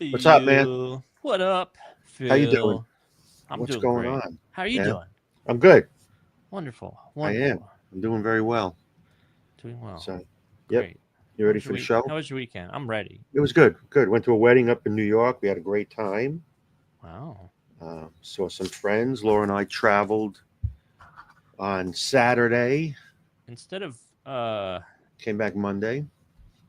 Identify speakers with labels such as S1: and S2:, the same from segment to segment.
S1: What's up, man?
S2: What up,
S1: How you doing?
S2: Phil? I'm
S1: What's
S2: doing
S1: going
S2: great.
S1: on?
S2: How are you
S1: Yeah,
S2: doing?
S1: I'm good.
S2: Wonderful,
S1: I am.
S2: wonderful.
S1: I'm doing very well.
S2: Doing well.
S1: So, yep.
S2: Great.
S1: You
S2: How
S1: ready
S2: was your
S1: for the
S2: week?
S1: show?
S2: How was your weekend? I'm ready.
S1: It was good. Good. Went to a wedding up in New York. We had a great time.
S2: Wow.
S1: Saw some friends. Laura and I traveled on Saturday.
S2: Instead of
S1: Came back Monday.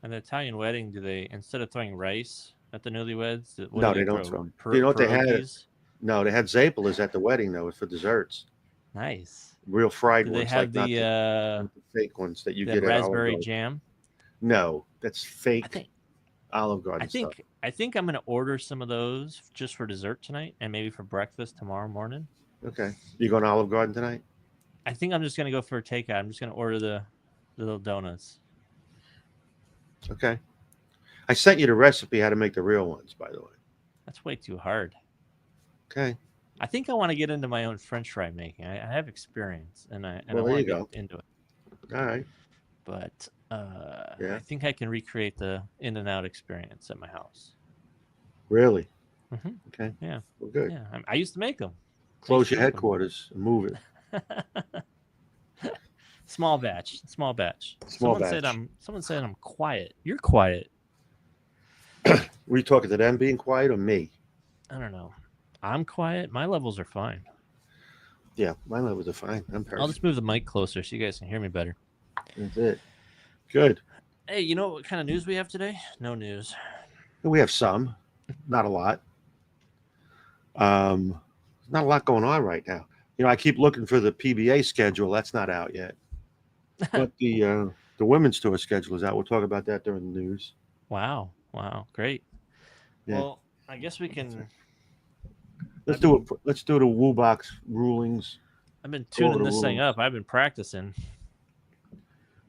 S2: an Italian wedding, do they instead of throwing rice at the newlyweds, what do
S1: No,
S2: they
S1: they don't
S2: throw?
S1: throw. You know what they had?
S2: Pierogies.
S1: No, they had Zapalas at the wedding though for desserts.
S2: Nice.
S1: Real fried
S2: Did they
S1: ones, like
S2: have
S1: not the fake ones that you
S2: the
S1: get at Olive
S2: raspberry
S1: Garden.
S2: jam?
S1: No, that's
S2: I
S1: fake
S2: think
S1: Olive
S2: I
S1: Garden stuff.
S2: think I think I'm gonna order some of those just for dessert tonight, and maybe for breakfast tomorrow morning.
S1: Okay. You going to Olive Garden tonight?
S2: I think I'm just gonna go for a takeout. I'm just gonna order the little donuts.
S1: Okay. I sent you the recipe how to make the real ones, by the way.
S2: That's way too hard.
S1: Okay.
S2: I think I want to get into my own French fry making. I have experience, and I
S1: Well, there
S2: want
S1: you
S2: to get
S1: go.
S2: into it.
S1: All right.
S2: But
S1: Yeah.
S2: I think I can recreate the in and out experience at my house.
S1: Really?
S2: Hmm.
S1: Okay.
S2: Yeah,
S1: Well, good.
S2: yeah. I used to make them. I used
S1: Close
S2: to
S1: your
S2: make them.
S1: headquarters and move it.
S2: Small batch. Small batch.
S1: Small batch.
S2: Someone said I'm quiet. You're quiet.
S1: Were you talking to them being quiet or me?
S2: I don't know. I'm quiet. My levels are fine.
S1: Yeah, my levels are fine. I'm
S2: I'll
S1: perfect.
S2: just move the mic closer so you guys can hear me better.
S1: That's it. Good.
S2: Hey, you know what kind of news we have today? No news.
S1: We have some, not a lot. Um, not a lot going on right now. I keep looking for the PBA schedule. That's not out yet. But the women's tour schedule is out. We'll talk about that during the news.
S2: Wow. Wow. Great.
S1: Yeah.
S2: Well, I guess we
S1: That's
S2: can.
S1: right. Let's
S2: I've
S1: do it.
S2: been
S1: Let's do the Woo Box rulings.
S2: I've been
S1: Go over
S2: tuning
S1: the
S2: this thing
S1: rulings.
S2: up. I've been practicing.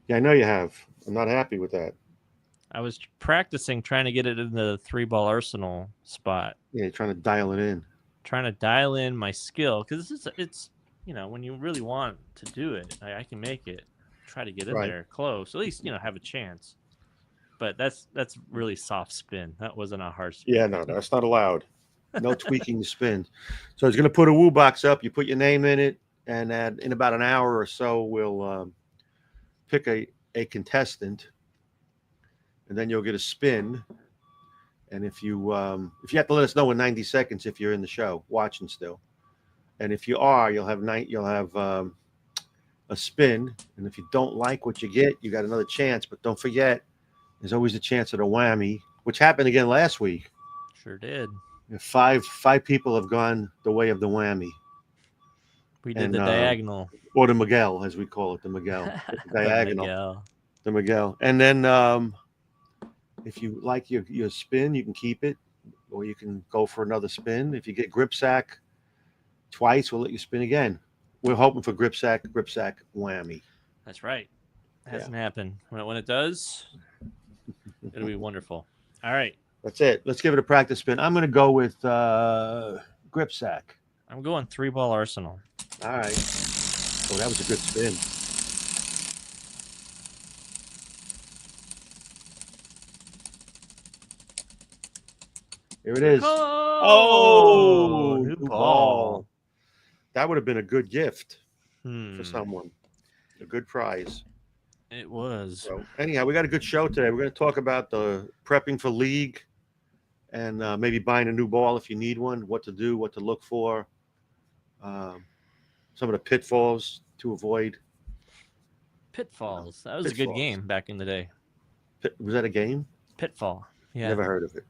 S1: Yeah, I know you have. I'm not happy with that.
S2: I was practicing trying to get it in the three ball arsenal spot,
S1: Yeah, you're trying to dial it in.
S2: trying to dial in my skill because it's when you really want to do it, I can make it. Try to get in
S1: Right.
S2: there close, at least have a chance. But that's really soft spin. That wasn't a hard
S1: Yeah,
S2: spin.
S1: no, that's not allowed. No tweaking the spins. So he's going to put a Woo Box up. You put your name in it, and in about an hour or so, we'll pick a contestant, and then you'll get a spin. And if you have to let us know in 90 seconds if you're in the show watching still, and if you are, you'll have a spin. And if you don't like what you get, you got another chance. But don't forget, there's always a chance at a whammy, which happened again last week.
S2: Sure did.
S1: Five people have gone the way of the whammy,
S2: We did
S1: and
S2: the diagonal.
S1: or the Miguel, as we call it, the Miguel, the
S2: The
S1: diagonal,
S2: Miguel.
S1: the Miguel. And then if you like your spin, you can keep it, or you can go for another spin. If you get grip sack twice, we'll let you spin again. We're hoping for grip sack, whammy.
S2: That's right.
S1: Yeah,
S2: Hasn't happened. When it does, it'll be wonderful. All right.
S1: that's it. Let's give it a practice spin. I'm going to go with grip sack.
S2: I'm going three ball arsenal.
S1: All right. Oh, that was a good spin. Here it is.
S2: Oh,
S1: Oh,
S2: new
S1: new ball.
S2: ball.
S1: That would have been a good gift for
S2: Hmm.
S1: someone, a good prize.
S2: It was.
S1: So, anyhow, we got a good show today. We're going to talk about the prepping for league and maybe buying a new ball if you need one, what to do, what to look for, um, some of the pitfalls to avoid.
S2: Pitfalls. That was a good
S1: Pitfalls.
S2: game back in the day.
S1: Was that a game?
S2: Pitfall. Yeah.
S1: Never heard of it.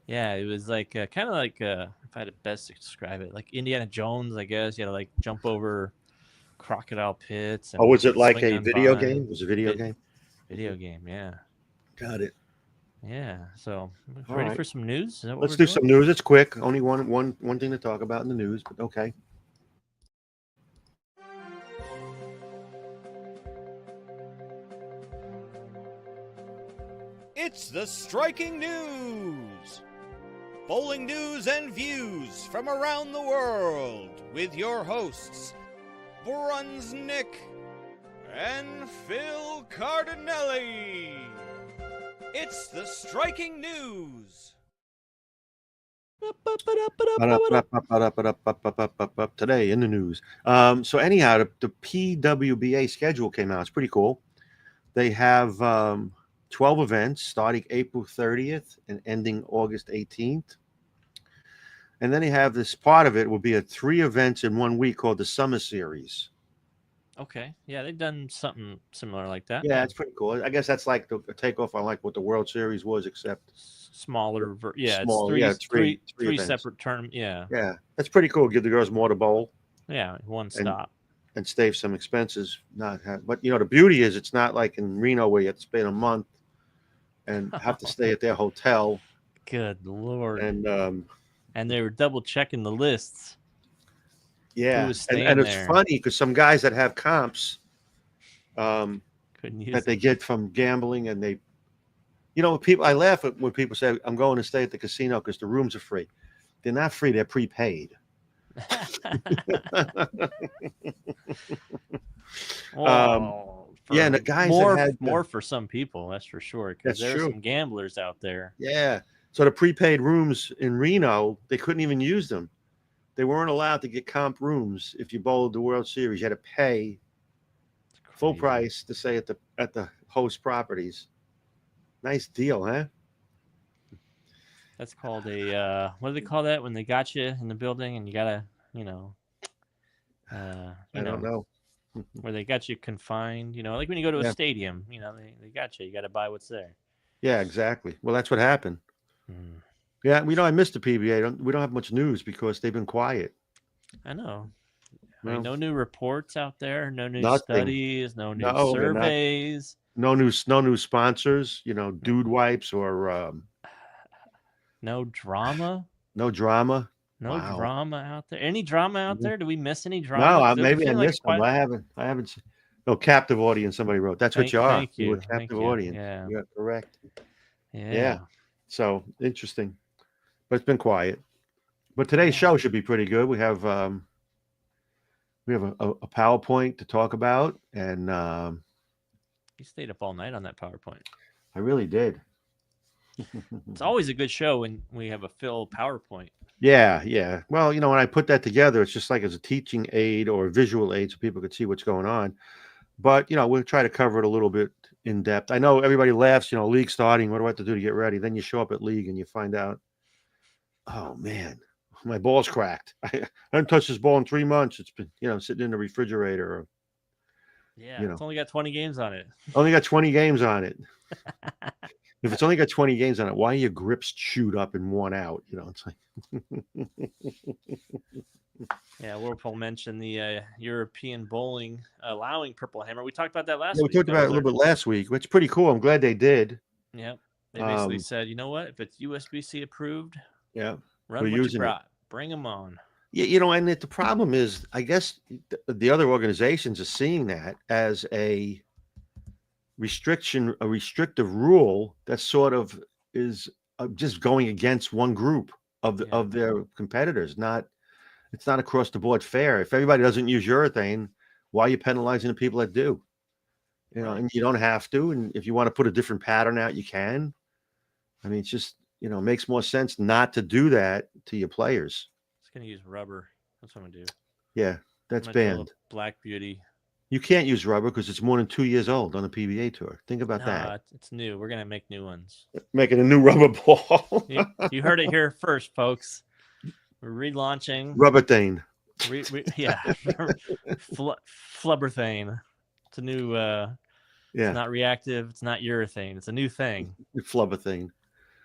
S2: Yeah, it was like kind of like if I had to best describe it, like Indiana Jones, I guess. You had to like jump over crocodile pits
S1: Oh,
S2: and
S1: was it like
S2: swing
S1: a
S2: on
S1: video game? Was
S2: vines.
S1: it a video game?
S2: Video game, yeah.
S1: Got it.
S2: Yeah. So
S1: All
S2: ready
S1: right.
S2: for some news? Is that what
S1: Let's
S2: we're
S1: do
S2: doing?
S1: some news. It's quick. Only one thing to talk about in the news, but okay.
S3: It's the striking news! Bowling news and views from around the world with your hosts, Brunsnick and Phil Cardinelli. It's the striking news!
S1: Today in the news. So anyhow, the PWBA schedule came out. It's pretty cool. They have 12 events starting April 30th and ending August 18th. And then they have this part of it will be 3 events in 1 week called the Summer Series.
S2: Okay. Yeah, they've done something similar like that.
S1: Yeah, it's pretty cool. I guess that's like a takeoff on like what the World Series was, except
S2: smaller. Yeah,
S1: small.
S2: it's three
S1: events.
S2: separate tournaments. Yeah.
S1: Yeah, that's pretty cool. Give the girls more to bowl.
S2: Yeah, one stop.
S1: And save some expenses. But the beauty is it's not like in Reno where you have to spend a month and have to stay at their hotel.
S2: Good Lord.
S1: And
S2: they were double checking the lists.
S1: Yeah,
S2: Who was staying
S1: and it's
S2: there.
S1: funny because some guys that have comps
S2: Couldn't use
S1: that they get from gambling, and they, people. I laugh at when people say, "I'm going to stay at the casino because the rooms are free." They're not free; they're prepaid. Yeah, and the guys
S2: more for some people, that's for sure. Because
S1: That's
S2: there's
S1: true.
S2: some gamblers out there.
S1: Yeah. So the prepaid rooms in Reno, they couldn't even use them. They weren't allowed to get comp rooms if you bowled the World Series. You had to pay full
S2: Crazy.
S1: price to stay at the host properties. Nice deal, huh?
S2: That's called a what do they call that when they got you in the building and you gotta,
S1: I don't know.
S2: where they got you confined, like when you go to a
S1: Yeah.
S2: stadium, they got you. You got to buy what's there.
S1: Yeah, exactly. Well, that's what happened.
S2: Hmm.
S1: Yeah, I missed the PBA. We don't have much news because they've been quiet.
S2: I know. I
S1: Well,
S2: mean, no new reports out there, no new
S1: Nothing.
S2: studies, no new
S1: No, they're not.
S2: surveys.
S1: No new sponsors. Dude wipes or
S2: No drama.
S1: no drama.
S2: No
S1: Wow.
S2: drama out there. Any drama out
S1: Mhm.
S2: there? Do we miss any drama?
S1: No,
S2: 'Cause it
S1: maybe I
S2: feel like
S1: missed them. I haven't seen. No, captive audience. Somebody wrote. That's what
S2: Thank-
S1: you are.
S2: thank
S1: You're a
S2: you, thank
S1: captive
S2: you.
S1: audience.
S2: Yeah.
S1: You're correct.
S2: Yeah.
S1: So interesting, but it's been quiet. But today's
S2: Yeah.
S1: show should be pretty good. We have a PowerPoint to talk about, and
S2: You stayed up all night on that PowerPoint.
S1: I really did.
S2: It's always a good show when we have a Phil PowerPoint.
S1: Yeah. Well, when I put that together, it's just like as a teaching aid or a visual aid so people could see what's going on. But, we'll try to cover it a little bit in depth. I know everybody laughs, league starting. What do I have to do to get ready? Then you show up at league and you find out, oh, man, my ball's cracked. I haven't touched this ball in 3 months. It's been, sitting in the refrigerator. Or,
S2: Yeah, it's only got 20 games on it.
S1: only got 20 games on it. If it's only got 20 games on it, why are your grips chewed up and worn out? It's like.
S2: Yeah, Whirlpool mentioned the European bowling allowing Purple Hammer. We talked about that last
S1: Yeah, we
S2: week.
S1: talked about it a little bit last week. It's pretty cool. I'm glad they did.
S2: Yep. They basically said, you know what? If it's USBC approved,
S1: Yeah.
S2: run
S1: We're
S2: what you
S1: using it.
S2: brought. Bring them on.
S1: Yeah, and the problem is, I guess the other organizations are seeing that as a restriction, a restrictive rule that sort of is just going against one group of their competitors. It's not across the board fair. If everybody doesn't use urethane, why are you penalizing the people that do?
S2: Right.
S1: And you don't have to. And if you want to put a different pattern out, you can. I mean, it's just, it makes more sense not to do that to your players.
S2: It's going to use rubber. That's what I'm going to do.
S1: Yeah, that's
S2: I'm gonna tell
S1: banned.
S2: the Black Beauty.
S1: You can't use rubber because it's more than 2 years old on the PBA tour. Think about that.
S2: It's new. We're going to make new ones.
S1: Making a new rubber ball.
S2: You heard it here first, folks. We're relaunching.
S1: Rubber thing.
S2: Flubberthane. It's a new.
S1: Yeah.
S2: It's not reactive. It's not urethane. It's a new thing.
S1: Flubber thing.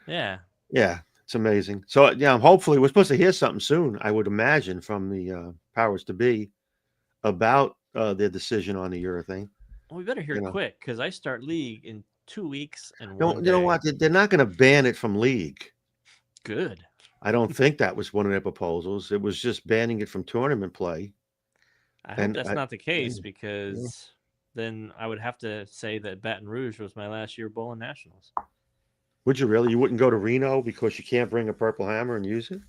S2: Yeah.
S1: Yeah. It's amazing. So, hopefully we're supposed to hear something soon, I would imagine, from the powers to be about their decision on the urethane.
S2: Well, we better hear quick because I start league in 2 weeks and
S1: You know what? They're not going to ban it from league.
S2: Good.
S1: I don't think that was one of their proposals. It was just banning it from tournament play.
S2: I hope that's not the case because then I would have to say that Baton Rouge was my last year bowling nationals.
S1: Would you really? You wouldn't go to Reno because you can't bring a Purple Hammer and use it?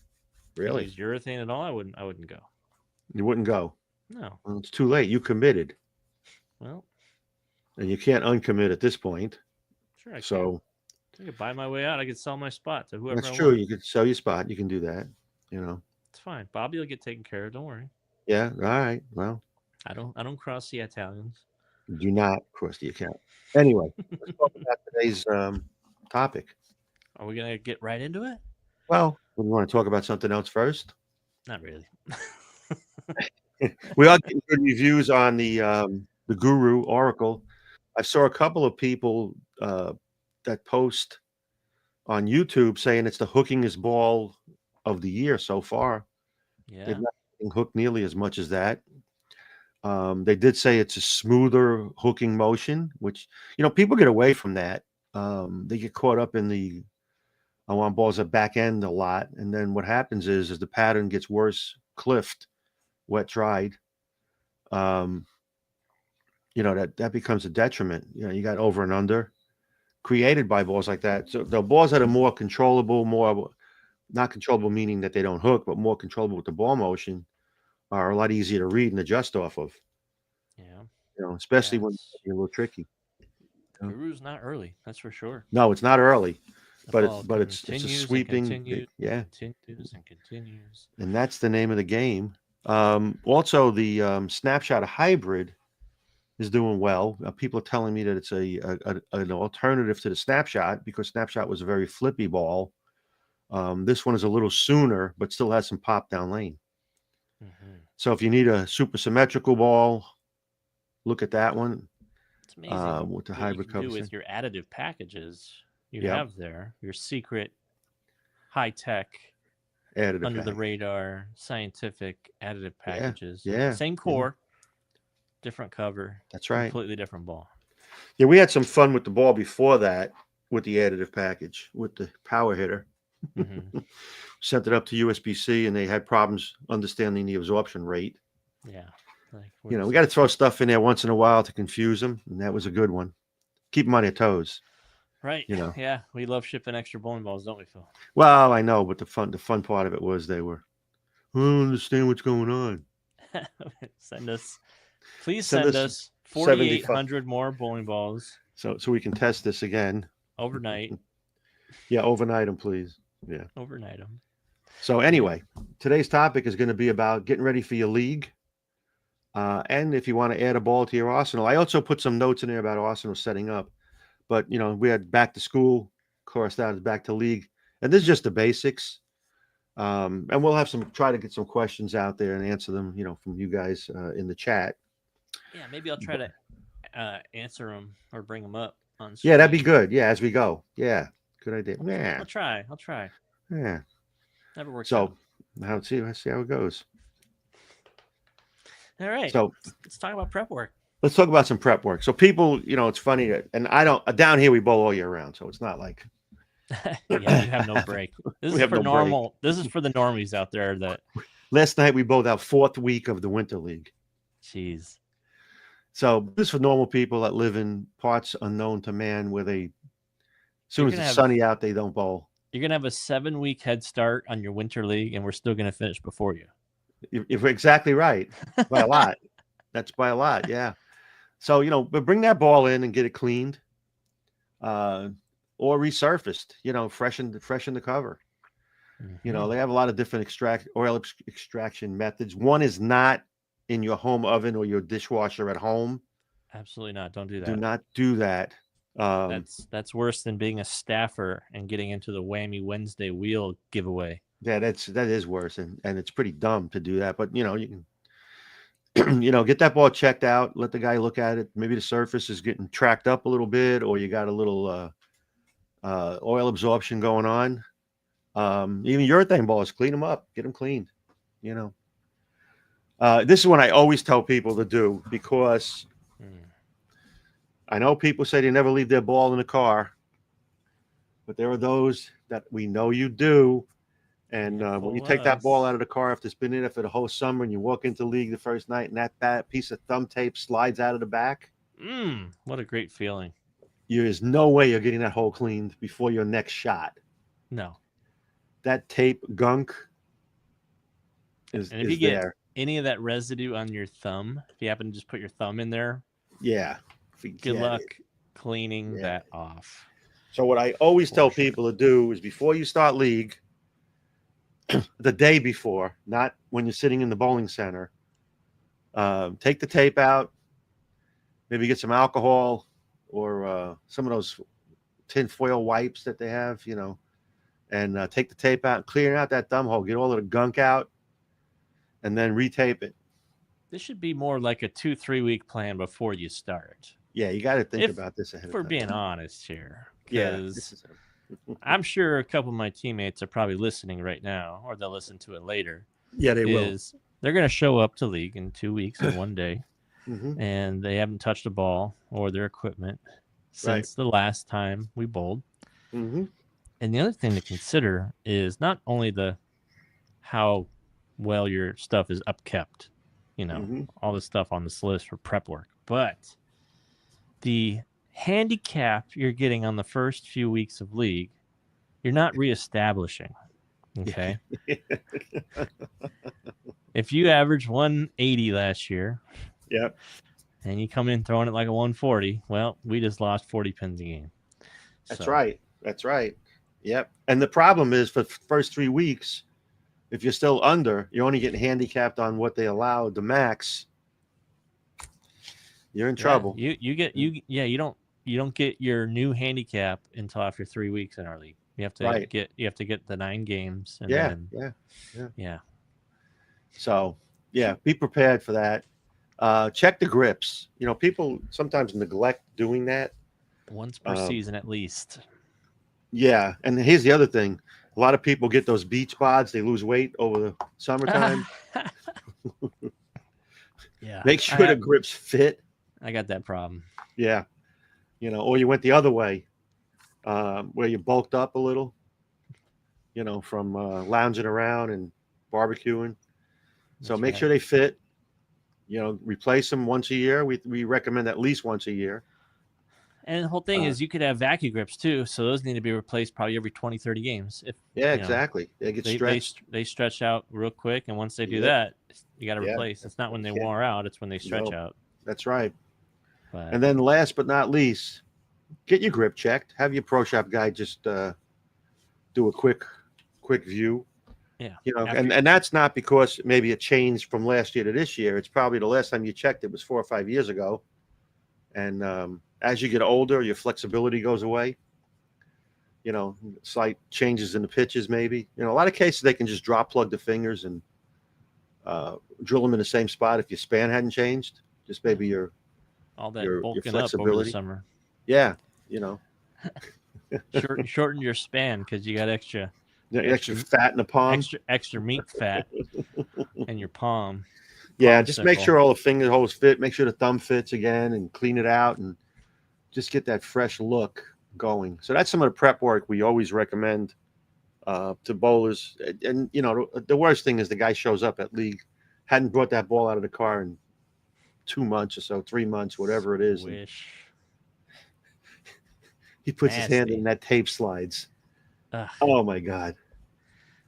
S1: Really?
S2: Use urethane at all? I wouldn't go.
S1: You wouldn't go?
S2: No.
S1: Well, it's too late. You committed.
S2: Well,
S1: and you can't uncommit at this point.
S2: Sure.
S1: So
S2: I could buy my way out. I could sell my spot to whoever
S1: That's
S2: I
S1: true.
S2: want.
S1: You could sell your spot. You can do that. You know.
S2: It's fine. Bobby will get taken care of. Don't worry.
S1: Yeah. All right. Well,
S2: I don't cross the Italians.
S1: do not cross the account. Anyway, let's talk about today's topic.
S2: Are we gonna get right into it?
S1: Well, we want to talk about something else first.
S2: Not really.
S1: We are getting good reviews on the Guru Oracle. I saw a couple of people that post on YouTube saying it's the hookingest ball of the year so far.
S2: Yeah.
S1: They've not been hooked nearly as much as that. They did say it's a smoother hooking motion, which people get away from that. They get caught up in the I want balls at back end a lot, and then what happens is the pattern gets worse, cliffed, wet dried. That becomes a detriment. You got over and under created by balls like that. So the balls that are more controllable, more not controllable meaning that they don't hook, but more controllable with the ball motion are a lot easier to read and adjust off of.
S2: Yeah.
S1: Especially when you're a little tricky.
S2: Guru's not early, that's for sure.
S1: No, it's not early,
S2: The
S1: but
S2: ball
S1: it's a sweeping.
S2: Continues.
S1: And that's the name of the game. Also, the Snapshot Hybrid is doing well. People are telling me that it's an alternative to the Snapshot because Snapshot was a very flippy ball. This one is a little sooner, but still has some pop down lane.
S2: Mm-hmm.
S1: So if you need a super symmetrical ball, look at that one.
S2: It's amazing
S1: with the
S2: what
S1: hybrid
S2: you can do
S1: cover.
S2: with your additive packages. You
S1: Yep.
S2: have there your secret, high tech,
S1: Additive
S2: under the
S1: package.
S2: radar, scientific additive packages.
S1: Yeah.
S2: Same core, different cover.
S1: That's right.
S2: Completely different ball.
S1: Yeah, we had some fun with the ball before that with the additive package with the power hitter.
S2: Mm-hmm.
S1: Sent it up to USB-C, and they had problems understanding the absorption rate.
S2: Yeah. Like,
S1: We got to throw stuff in there once in a while to confuse them, and that was a good one. Keep them on their toes.
S2: Right. Yeah. We love shipping extra bowling balls, don't we, Phil?
S1: Well, I know, but the fun part of it was they were, I don't understand what's going on.
S2: Please send us 4,800 more bowling balls.
S1: So we can test this again.
S2: Overnight.
S1: Yeah, overnight them, please. Yeah.
S2: Overnight them.
S1: So anyway, today's topic is going to be about getting ready for your league. And if you want to add a ball to your arsenal. I also put some notes in there about arsenal setting up. But, we had back to school, of course, that is back to league. And this is just the basics. And we'll have try to get some questions out there and answer them, from you guys in the chat.
S2: Yeah, maybe I'll try to answer them or bring them up on screen.
S1: Yeah, that'd be good. Yeah, as we go. Yeah, good idea. Yeah,
S2: I'll try.
S1: Yeah,
S2: Never works.
S1: So, let's see how it goes.
S2: All right.
S1: So
S2: let's talk about prep work.
S1: Let's talk about some prep work. So people, it's funny that, and I don't down here we bowl all year round, so it's not like
S2: you have no break. This is for normal. This is for the normies out there that.
S1: Last night we bowled our 4th week of the Winter League.
S2: Jeez.
S1: So this is for normal people that live in parts unknown to man, where as soon as it's sunny out, they don't bowl.
S2: You're gonna have a 7-week head start on your Winter League, and we're still gonna finish before you.
S1: You're exactly right. By a lot. That's by a lot. Yeah. So, but bring that ball in and get it cleaned, or resurfaced, freshen the cover.
S2: Mm-hmm.
S1: They have a lot of different oil extraction methods. One is not in your home oven or your dishwasher at home.
S2: Absolutely not. Don't do that.
S1: Do not do that.
S2: That's worse than being a staffer and getting into the Whammy Wednesday wheel giveaway.
S1: Yeah, that is worse, and it's pretty dumb to do that. But you can, get that ball checked out. Let the guy look at it. Maybe the surface is getting tracked up a little bit, or you got a little oil absorption going on. Even urethane balls, clean them up, get them cleaned. This is what I always tell people to do, because I know people say they never leave their ball in the car, but there are those that we know you do. And when you take that ball out of the car after it's been in it for the whole summer, and you walk into league the first night, and that piece of thumb tape slides out of the back.
S2: What a great feeling.
S1: There's no way you're getting that hole cleaned before your next shot.
S2: No.
S1: That tape gunk is
S2: and if you get any of that residue on your thumb, if you happen to just put your thumb in there,
S1: yeah,
S2: good luck cleaning that off.
S1: So what I always tell
S2: For sure.
S1: people to do is before you start league, the day before, not when you're sitting in the bowling center, take the tape out, maybe get some alcohol or some of those tin foil wipes that they have, and take the tape out, clear out that thumb hole, get all of the gunk out, and then retape it.
S2: This should be more like a 2-3 week plan before you start.
S1: Yeah, you got to think
S2: If
S1: about this ahead of
S2: we're
S1: time.
S2: being honest here,
S1: Yeah,
S2: because I'm sure a couple of my teammates are probably listening right now, or they'll listen to it later.
S1: yeah, they will.
S2: They're going to show up to league in 2 weeks or 1 day,
S1: Mhm.
S2: and they haven't touched a ball or their equipment since the last time we bowled.
S1: Mhm.
S2: And the other thing to consider is not only how well your stuff is upkept,
S1: Mhm.
S2: all the stuff on this list for prep work, but the handicap you're getting on the first few weeks of league, you're not reestablishing. Okay. If you averaged 180 last year,
S1: Yep.
S2: and you come in throwing it like a 140, well, we just lost 40 pins a game.
S1: That's
S2: So,
S1: right. That's right. Yep. And the problem is for the first 3 weeks, if you're still under, you're only getting handicapped on what they allow, the max. You're in trouble.
S2: You don't get your new handicap until after 3 weeks in our league. You have to get the 9 games. And then,
S1: yeah. So be prepared for that. Check the grips. People sometimes neglect doing that.
S2: Once per season at least.
S1: Yeah, and here's the other thing. A lot of people get those beach bods. They lose weight over the summertime.
S2: Yeah.
S1: Make sure the grips fit.
S2: I got that problem.
S1: Yeah. Or you went the other way, where you bulked up a little, from lounging around and barbecuing. So
S2: That's
S1: make
S2: right.
S1: sure they fit. Replace them once a year. We recommend at least once a year.
S2: And the whole thing is you could have vacuum grips too, so those need to be replaced probably every 20, 30 games.
S1: Exactly. They get stretched.
S2: They stretch out real quick, and once they do that, you got to replace. It's not when they wore out; it's when they stretch out.
S1: That's right.
S2: But,
S1: and then last but not least, get your grip checked. Have your pro shop guy just do a quick view.
S2: Yeah.
S1: And that's not because maybe it changed from last year to this year. It's probably the last time you checked it was 4 or 5 years ago. And as you get older, your flexibility goes away. Slight changes in the pitches, maybe. A lot of cases they can just drop plug the fingers and drill them in the same spot if your span hadn't changed. Just maybe
S2: all that
S1: your
S2: bulking
S1: flexibility.
S2: up over the summer.
S1: Yeah,
S2: shorten your span because you got extra
S1: fat in the palm,
S2: extra meat fat in your palm.
S1: Yeah, just make sure all the finger holes fit. Make sure the thumb fits again, and clean it out, and just get that fresh look going. So that's some of the prep work we always recommend to bowlers. And the worst thing is the guy shows up at league, hadn't brought that ball out of the car in 2 months or so, 3 months, whatever it is. He puts his hand in that tape slides. Oh my God.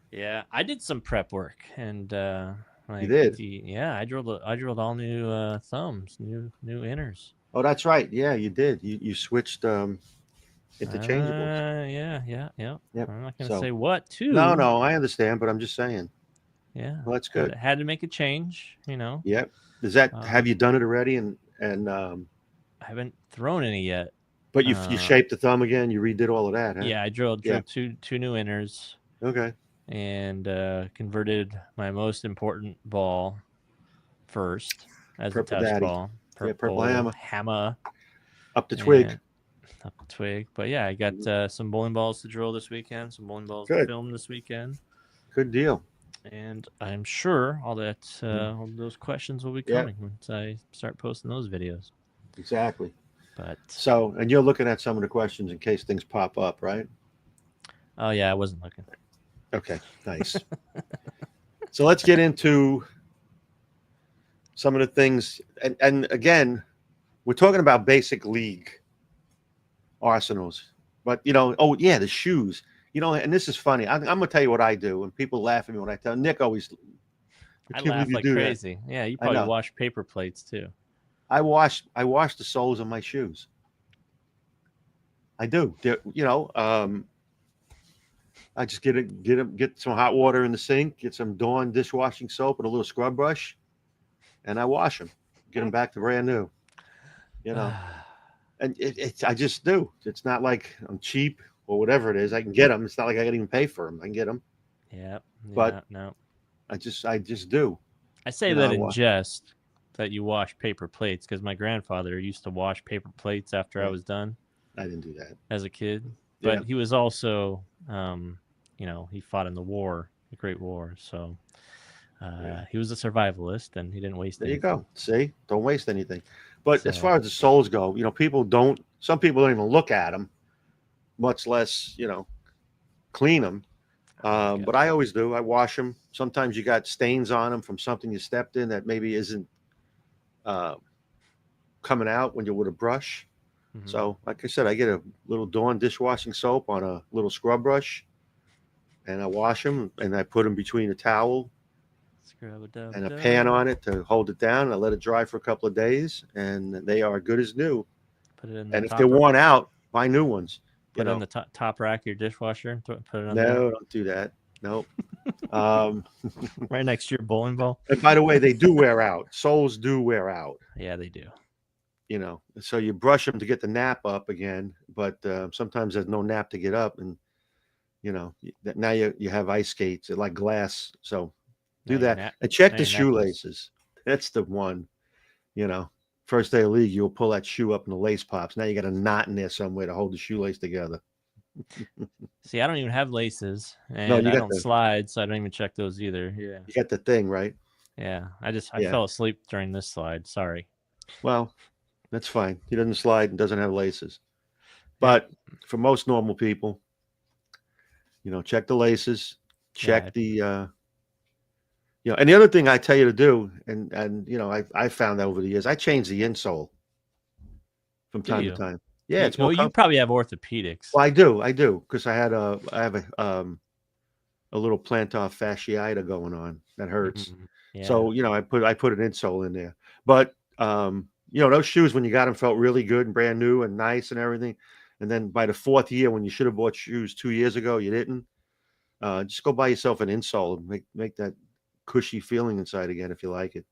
S2: Yeah, I did some prep work, and
S1: you did?
S2: I drilled all new thumbs, new inners.
S1: Oh, that's right. Yeah, you did. You switched interchangeables.
S2: Yeah.
S1: Yep.
S2: I'm not gonna say what to.
S1: No, I understand, but I'm just saying.
S2: Yeah.
S1: Well, that's good.
S2: Had to make a change,
S1: Yep. Does that have you done it already? And
S2: I haven't thrown any yet.
S1: But you shaped the thumb again. You redid all of that, huh?
S2: Yeah, I drilled two new inners.
S1: Okay.
S2: And converted my most important ball first as
S1: Purple
S2: a touch
S1: Daddy.
S2: ball.
S1: Purple hammer.
S2: Up the twig. But yeah, I got some bowling balls to drill this weekend, some bowling balls to film this weekend.
S1: Good deal.
S2: And I'm sure all those questions will be coming once I start posting those videos.
S1: Exactly.
S2: But
S1: and you're looking at some of the questions in case things pop up, right?
S2: Oh yeah, I wasn't looking.
S1: Okay, nice. So let's get into some of the things. And again, we're talking about basic league arsenals. But, the shoes. And this is funny. I'm going to tell you what I do. And people laugh at me when I tell Nick always.
S2: I laugh like crazy. That. Yeah, you probably wash paper plates too.
S1: I wash the soles of my shoes. I do. I just get some hot water in the sink, get some Dawn dishwashing soap and a little scrub brush, and I wash them, get them back to brand new. You know, and I just do. It's not like I'm cheap or whatever it is. I can get them. It's not like I can even pay for them. I can get them,
S2: Yeah.
S1: but
S2: No.
S1: I just do.
S2: I say that in jest that you wash paper plates because my grandfather used to wash paper plates after I was done.
S1: I didn't do that
S2: as a kid, but he was also, he fought in the war, the Great War. So he was a survivalist, and he didn't waste anything.
S1: There you go. See, don't waste anything. But as far as the soles go, some people don't even look at them, much less, clean them. But I always do. I wash them. Sometimes you got stains on them from something you stepped in that maybe isn't coming out when you're with a brush. Mm-hmm. So, like I said, I get a little Dawn dishwashing soap on a little scrub brush, and I wash them, and I put them between a towel and a pan on it to hold it down. And I let it dry for a couple of days, and they are good as new.
S2: Put it in
S1: and if they're worn out, buy new ones.
S2: Put it in the top rack of your dishwasher. Put it on
S1: No, don't do that. Nope.
S2: Right next to your bowling ball.
S1: And by the way, they do wear out. Soles do wear out.
S2: Yeah, they do.
S1: So you brush them to get the nap up again, but sometimes there's no nap to get up, and now you have ice skates. They're like glass, so do that and check the shoelaces. That's the one. First day of league, you'll pull that shoe up and the lace pops. Now you got a knot in there somewhere to hold the shoelace together.
S2: See, I don't even have laces, and I don't slide, so I don't even check those either. Yeah,
S1: you got the thing right.
S2: Yeah, I fell asleep during this slide. Sorry.
S1: Well, that's fine. He doesn't slide and doesn't have laces. But for most normal people, check the laces, check the, and the other thing I tell you to do, and I found that over the years, I change the insole from time to time. Yeah, it's more.
S2: You probably have orthopedics.
S1: Well, I do, because I have a little plantar fasciitis going on that hurts. Mm-hmm. Yeah. So I put an insole in there, but those shoes, when you got them, felt really good and brand new and nice and everything. And then by the fourth year, when you should have bought shoes 2 years ago, you didn't. Just go buy yourself an insole and make that cushy feeling inside again if you like it.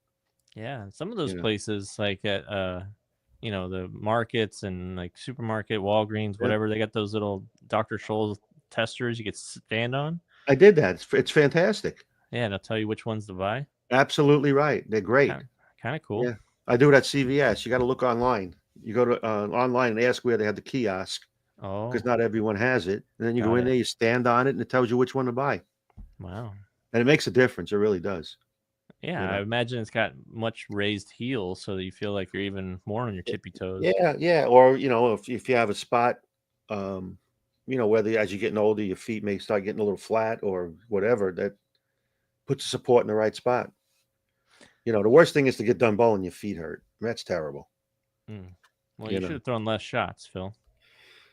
S2: Yeah, some of those places, like at the markets and like supermarket, Walgreens, whatever, they got those little Dr. Scholl's testers you could stand on.
S1: I did that. It's fantastic.
S2: Yeah, and I'll tell you which ones to buy.
S1: Absolutely right. They're great.
S2: Kind of cool.
S1: Yeah. I do it at CVS. You got to look online. You go to online and ask where they have the kiosk. Oh. Because not everyone has it. And then you go in there, you stand on it, and it tells you which one to buy.
S2: Wow.
S1: And it makes a difference. It really does.
S2: Yeah, I imagine it's got much raised heels so that you feel like you're even more on your tippy toes.
S1: Yeah. Or, if you have a spot, whether as you're getting older, your feet may start getting a little flat or whatever, that puts the support in the right spot. The worst thing is to get done bowling, your feet hurt. That's terrible.
S2: Well, you should have thrown less shots, Phil.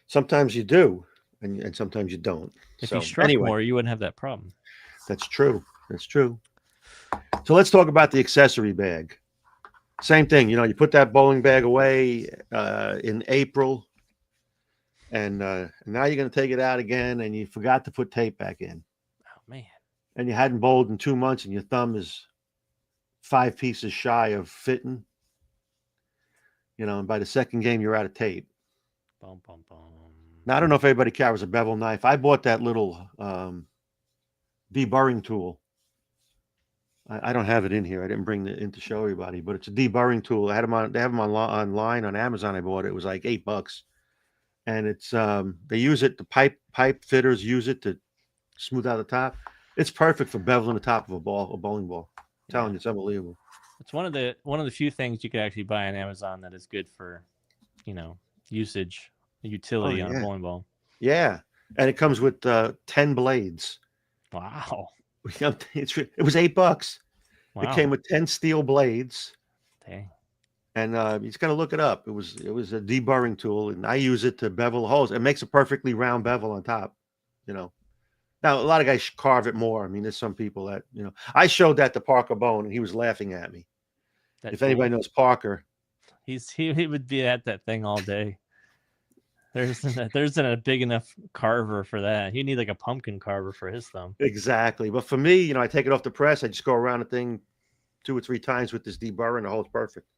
S1: Sometimes you do, and sometimes you don't.
S2: If you struck more, you wouldn't have that problem.
S1: That's true. So let's talk about the accessory bag. Same thing. You put that bowling bag away in April, and now you're going to take it out again, and you forgot to put tape back in.
S2: Oh, man.
S1: And you hadn't bowled in 2 months, and your thumb is 5 pieces shy of fitting, and by the second game, you're out of tape.
S2: Bum, bum, bum.
S1: Now, I don't know if everybody carries a bevel knife. I bought that little deburring tool. I don't have it in here. I didn't bring it in to show everybody, but it's a deburring tool. They have them online on Amazon. I bought it. It was like $8. And it's they use it, the pipe fitters use it to smooth out the top. It's perfect for beveling the top of a bowling ball. I'm telling you, it's unbelievable.
S2: It's one of the few things you could actually buy on Amazon that is good for, usage, utility on a bowling ball.
S1: Yeah, and it comes with 10 blades.
S2: Wow.
S1: It was $8. Wow. It came with 10 steel blades.
S2: Dang.
S1: And you just got to look it up. It was a deburring tool, and I use it to bevel holes. It makes a perfectly round bevel on top. Now a lot of guys carve it more. I mean, there's some people that I showed that to Parker Bone, and he was laughing at me. If anybody knows Parker,
S2: he would be at that thing all day. There isn't a big enough carver for that. You need like a pumpkin carver for his thumb.
S1: Exactly. But for me, I take it off the press. I just go around the thing 2 or 3 times with this deburr, and the hole's perfect.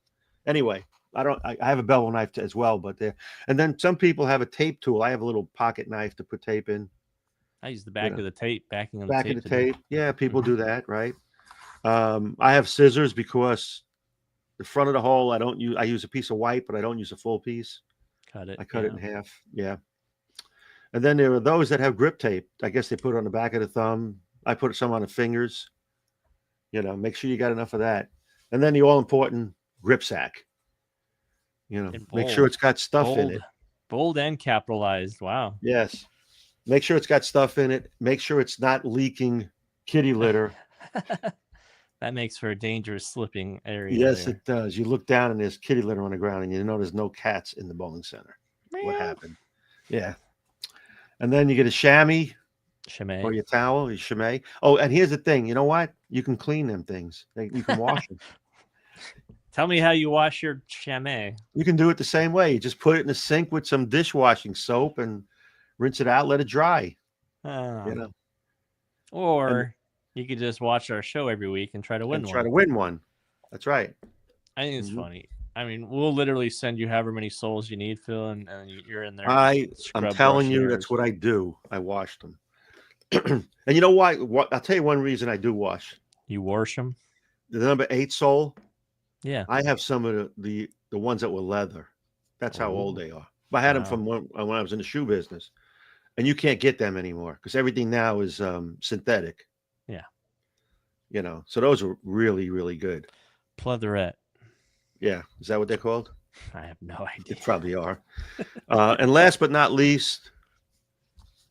S1: Anyway, I have a bevel knife as well, but there. And then some people have a tape tool. I have a little pocket knife to put tape in.
S2: I use the back of the tape, backing on
S1: Back
S2: the tape.
S1: of the tape. Yeah, people do that, right? I have scissors because the front of the hole, I use a piece of white, but I don't use a full piece.
S2: Cut it.
S1: I cut it in half. Yeah. And then there are those that have grip tape. I guess they put it on the back of the thumb. I put some on the fingers. Make sure you got enough of that. And then the all important grip sack. Make sure it's got stuff in it.
S2: Bold and capitalized. Wow.
S1: Yes. Make sure it's got stuff in it. Make sure it's not leaking kitty litter.
S2: That makes for a dangerous slipping area.
S1: Yes, it does. You look down and there's kitty litter on the ground, and you know there's no cats in the bowling center.
S2: Meow.
S1: What happened? Yeah. And then you get a chamois or your towel, your chamois. Oh, and here's the thing. You know what? You can clean them things. You can wash them.
S2: Tell me how you wash your chamois.
S1: You can do it the same way. You just put it in the sink with some dishwashing soap and rinse it out, let it dry.
S2: Or you could just watch our show every week and try to win one.
S1: Try to win one. That's right.
S2: I think it's funny. I mean, we'll literally send you however many souls you need, Phil, and you're in there.
S1: I'm telling you, that's what I do. I wash them. And you know why? I'll tell you one reason I do wash.
S2: You wash them?
S1: The number 8 sole.
S2: Yeah.
S1: I have some of the ones that were leather. That's how old they are. But I had them from when I was in the shoe business. And you can't get them anymore because everything now is synthetic.
S2: Yeah.
S1: So those are really, really good.
S2: Pleatherette.
S1: Yeah. Is that what they're called?
S2: I have no idea.
S1: They probably are. And last but not least,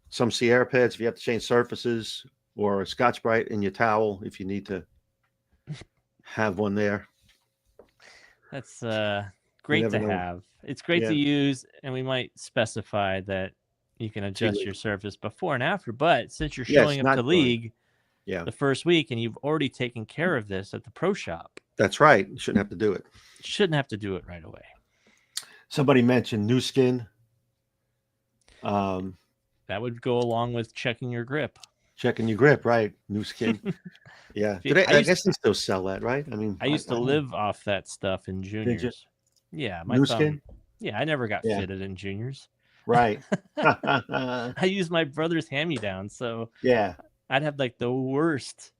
S1: some Sierra pads if you have to change surfaces, or a Scotch-Brite in your towel if you need to have one there.
S2: That's great to have. It's great to use, and we might specify that you can adjust your surface before and after. But since you're showing up to league the first week and you've already taken care of this at the pro shop.
S1: That's right. You shouldn't have to do it.
S2: Shouldn't have to do it right away.
S1: Somebody mentioned new skin.
S2: That would go along with checking your grip.
S1: Checking your grip, right? New skin. Yeah. I guess they still sell that, right? I mean,
S2: I used to live off that stuff in juniors. Yeah. My
S1: new
S2: thumb,
S1: skin?
S2: Yeah, I never got fitted in juniors.
S1: Right.
S2: I used my brother's hand-me-down, so I'd have like the worst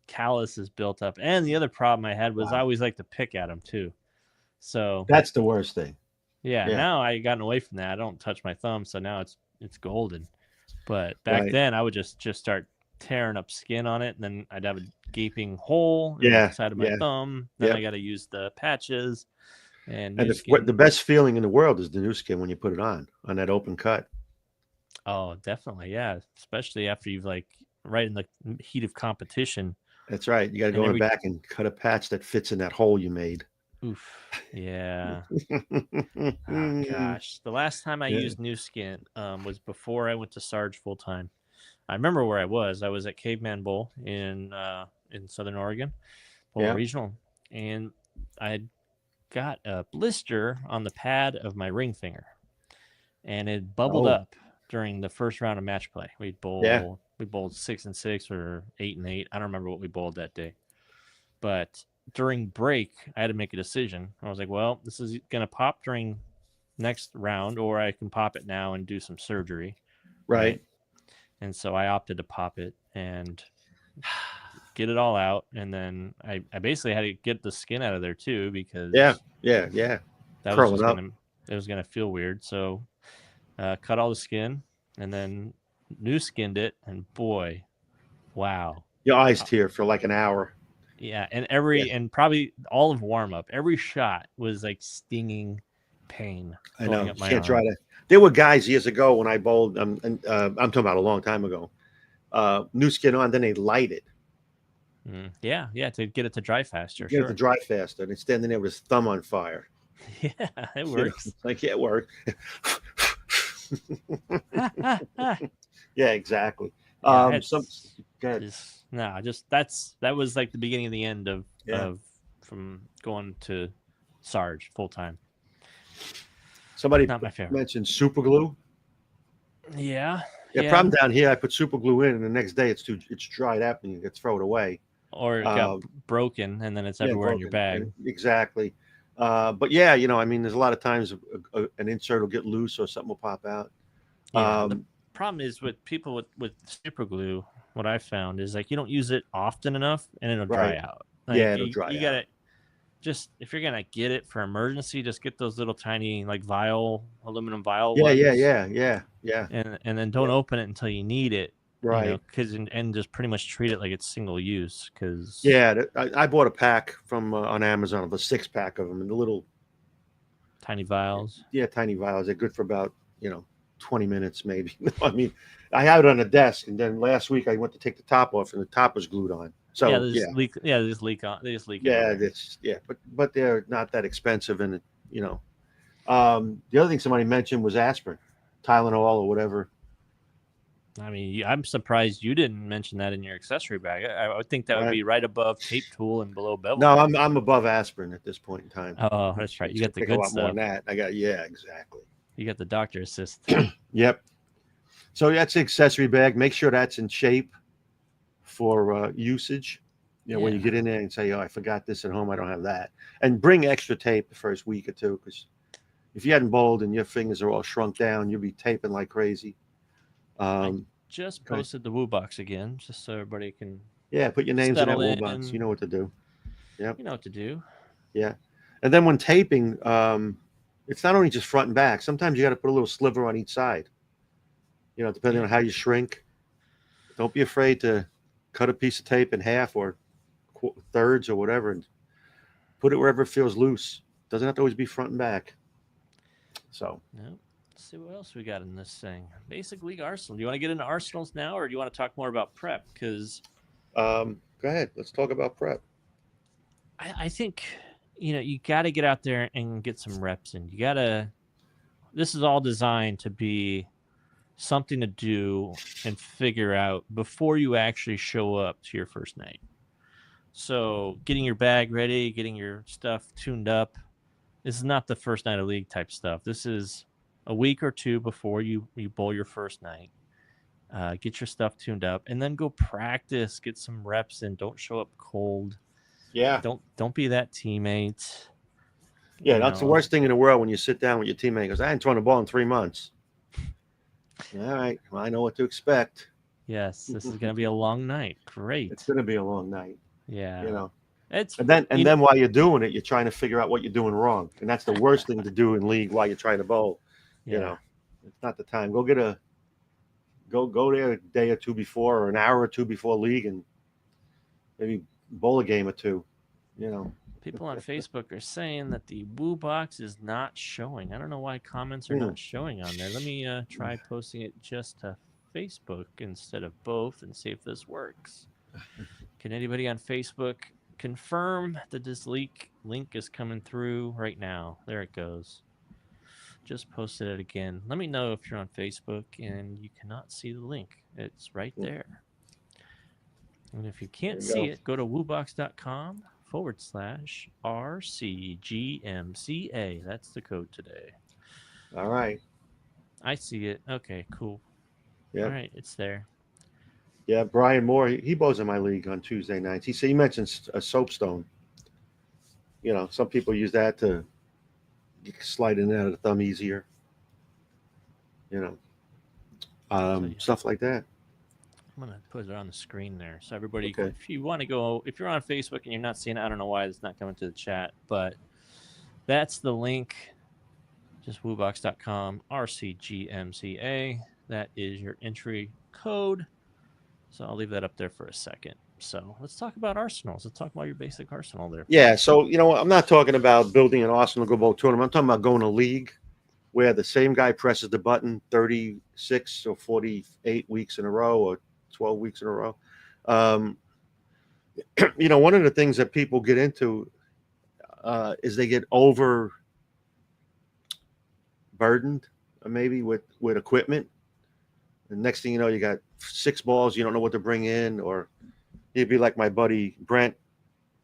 S2: calluses built up. And the other problem I had was I always like to pick at them too. So
S1: that's the worst thing.
S2: Yeah. Now I gotten away from that. I don't touch my thumb, so now it's golden. But back then I would just start tearing up skin on it, and then I'd have a gaping hole in the side of my thumb. Then I got to use the patches. And
S1: the best feeling in the world is the new skin when you put it on that open cut.
S2: Oh, definitely. Yeah. Especially after you've right in the heat of competition.
S1: That's right. You got to go back and cut a patch that fits in that hole you made.
S2: Oof. Yeah. Oh, gosh. The last time I used new skin was before I went to Sarge full time. I remember where I was. I was at Caveman Bowl in Southern Oregon, Bowl Regional, and I had got a blister on the pad of my ring finger, and it bubbled up during the first round of match play. We bowled 6-6 or 8-8. I don't remember what we bowled that day, but during break I had to make a decision. I was like, well, this is gonna pop during next round, or I can pop it now and do some surgery, right? And so I opted to pop it and get it all out, and then I basically had to get the skin out of there too, because that was gonna feel weird. So cut all the skin and then new skinned it, and boy, wow,
S1: your eyes tear for like an hour.
S2: Yeah, and and probably all of warm up, every shot was like stinging pain.
S1: I know. You can't try to. There were guys years ago when I bowled. I'm talking about a long time ago. New skin on, then they light it.
S2: Yeah, to get it to dry faster.
S1: Get it to dry faster, and it's standing there with his thumb on fire.
S2: Yeah, it works.
S1: It worked. Yeah, Exactly.
S2: That was like the beginning of the end of from going to Sarge full time.
S1: Somebody
S2: Not my favorite.
S1: mentioned super glue.
S2: Yeah.
S1: Yeah, problem down here, I put super glue in, and the next day it's dried up, and you get throw it away.
S2: Or it got broken, and then it's everywhere in your bag.
S1: Exactly. But yeah, I mean, there's a lot of times an insert will get loose or something will pop out.
S2: Yeah. The problem is with people with super glue, what I found is like you don't use it often enough, and it'll dry out. Like,
S1: yeah, it'll dry
S2: you
S1: out.
S2: gotta just if you're gonna get it for emergency, just get those little tiny like aluminum vial ones.
S1: Yeah.
S2: And then don't open it until you need it.
S1: Right.
S2: And just pretty much treat it like it's single use. Because
S1: I bought a pack from on Amazon of a 6-pack of them in the little
S2: tiny vials.
S1: Yeah, tiny vials. They're good for about 20 minutes maybe. I mean, I have it on the desk, and then last week I went to take the top off, and the top was glued on. So
S2: they just leak on. They just leak.
S1: But they're not that expensive, and the other thing somebody mentioned was aspirin, Tylenol or whatever.
S2: I mean, I'm surprised you didn't mention that in your accessory bag. I would think that would be right above tape tool and below bevel.
S1: No, I'm above aspirin at this point in time.
S2: Oh, that's right. You got the good
S1: a lot
S2: stuff.
S1: more than that. Exactly.
S2: You got the doctor assist.
S1: Yep. So that's the accessory bag. Make sure that's in shape for usage. When you get in there and say, "Oh, I forgot this at home. I don't have that," and bring extra tape the first week or two, because if you hadn't bowled and your fingers are all shrunk down, you'll be taping like crazy.
S2: I just posted the Woo Box again, just so everybody can.
S1: Yeah, put your names in that Woo Box. You know what to do. Yep.
S2: You know what to do.
S1: Yeah, and then when taping, it's not only just front and back. Sometimes you got to put a little sliver on each side. Depending on how you shrink. Don't be afraid to cut a piece of tape in half or thirds or whatever, and put it wherever it feels loose. Doesn't have to always be front and back. So.
S2: Nope. Let's see what else we got in this thing. Basic League Arsenal. Do you want to get into Arsenals now, or do you want to talk more about prep? Because
S1: go ahead. Let's talk about prep.
S2: I think you got to get out there and get some reps in. This is all designed to be something to do and figure out before you actually show up to your first night. So getting your bag ready, getting your stuff tuned up. This is not the first night of league type stuff. This is a week or two before you bowl your first night. Get your stuff tuned up, and then go practice. Get some reps in. Don't show up cold.
S1: Yeah.
S2: Don't be that teammate.
S1: Yeah, that's the worst thing in the world when you sit down with your teammate and goes, "I ain't thrown the ball in 3 months." All right, well, I know what to expect.
S2: Yes, this is going to be a long night. Great.
S1: It's going to be a long night.
S2: Yeah.
S1: And then while you're doing it, you're trying to figure out what you're doing wrong, and that's the worst thing to do in league while you're trying to bowl.
S2: Yeah.
S1: It's not the time. Go there a day or two before, or an hour or two before league, and maybe bowl a game or two.
S2: People on Facebook are saying that the Woo Box is not showing. I don't know why comments are not showing on there. Let me try posting it just to Facebook instead of both and see if this works. Can anybody on Facebook confirm that this link is coming through right now? There it goes. Just posted it again. Let me know if you're on Facebook and you cannot see the link. It's right there. And if you can't see it, go to woobox.com/RCGMCA. That's the code today.
S1: All right.
S2: I see it. Okay, cool.
S1: Yeah.
S2: All right, it's there.
S1: Yeah, Brian Moore, he bowls in my league on Tuesday nights. He mentioned a soapstone. Some people use that to slide in and out of the thumb easier. Stuff like that.
S2: I'm going to put it on the screen there. So everybody, if you want to go, if you're on Facebook and you're not seeing it, I don't know why it's not coming to the chat, but that's the link. Just woobox.com/RCGMCA. That is your entry code. So I'll leave that up there for a second. So let's talk about arsenals. Let's talk about your basic arsenal there.
S1: Yeah. So, I'm not talking about building an arsenal go bowl tournament. I'm talking about going to league where the same guy presses the button 36 or 48 weeks in a row or 12 weeks in a row. One of the things that people get into is they get overburdened maybe with equipment. The next thing you know, you got 6 balls, you don't know what to bring in, or you'd be like my buddy Brent,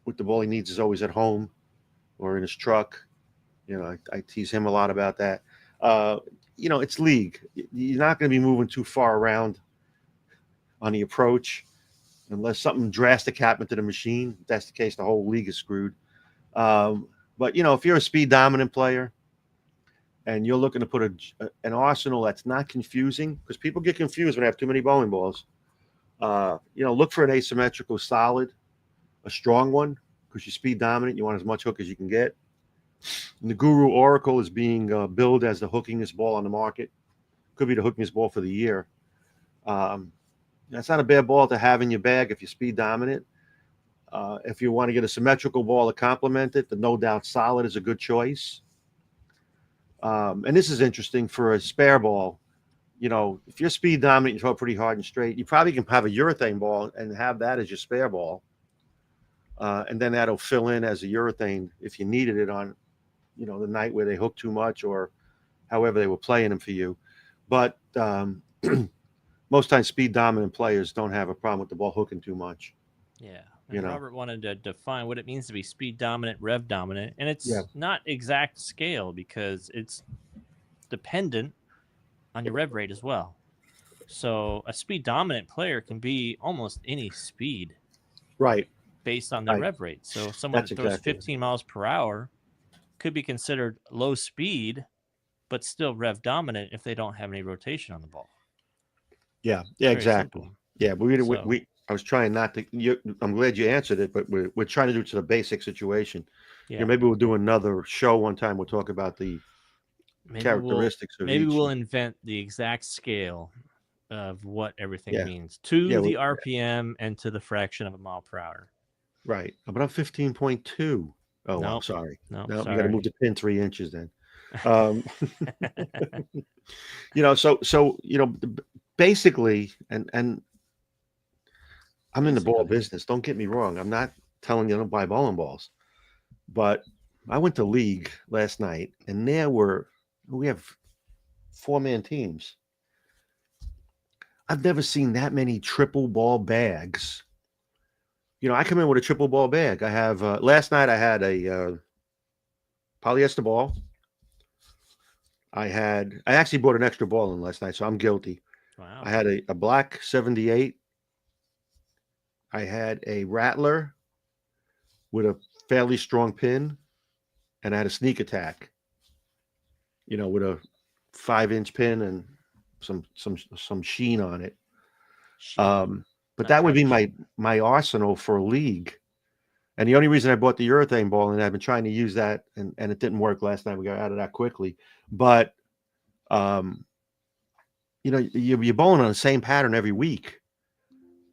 S1: with the ball he needs is always at home or in his truck. I tease him a lot about that. It's league. You're not going to be moving too far around on the approach unless something drastic happened to the machine. If that's the case, the whole league is screwed. But if you're a speed dominant player and you're looking to put an arsenal that's not confusing, because people get confused when they have too many bowling balls. Look for an asymmetrical solid, a strong one, because you're speed dominant. You want as much hook as you can get. And the Guru Oracle is being billed as the hookingest ball on the market. Could be the hookingest ball for the year. That's not a bad ball to have in your bag if you're speed dominant. If you want to get a symmetrical ball to complement it, the No Doubt Solid is a good choice. And this is interesting for a spare ball. If you're speed dominant, you throw it pretty hard and straight, you probably can have a urethane ball and have that as your spare ball. And then that'll fill in as a urethane if you needed it on, the night where they hook too much or however they were playing them for you. But most times speed dominant players don't have a problem with the ball hooking too much.
S2: Yeah. And Robert wanted to define what it means to be speed dominant, rev dominant. And it's not exact scale because it's dependent on your rev rate as well. So a speed dominant player can be almost any speed.
S1: Right.
S2: Based on their rev rate. So someone that throws 15 miles per hour could be considered low speed, but still rev dominant if they don't have any rotation on the ball.
S1: Yeah, exactly. Simple. Yeah, we I was trying not to. I'm glad you answered it, but we're trying to do it to the basic situation. Yeah, maybe we'll do another show one time. We'll talk about the characteristics of
S2: maybe
S1: each.
S2: We'll invent the exact scale of what everything means to the RPM and to the fraction of a mile per hour.
S1: Right, but I'm 15.2. Oh, I'm sorry. No, you got to move the pin 3 inches then. Basically, and I'm in the ball business. Don't get me wrong. I'm not telling you don't buy bowling balls, but I went to league last night, and we have 4-man teams. I've never seen that many triple ball bags. I come in with a triple ball bag. I have last night I had a polyester ball. I actually bought an extra ball in last night, so I'm guilty.
S2: Wow.
S1: I had a black 78. I had a rattler with a fairly strong pin, and I had a sneak attack. With a 5-inch pin and some sheen on it. But that would be my arsenal for a league. And the only reason I bought the urethane ball, and I've been trying to use that, and it didn't work last night. We got out of that quickly. But, you're bowling on the same pattern every week.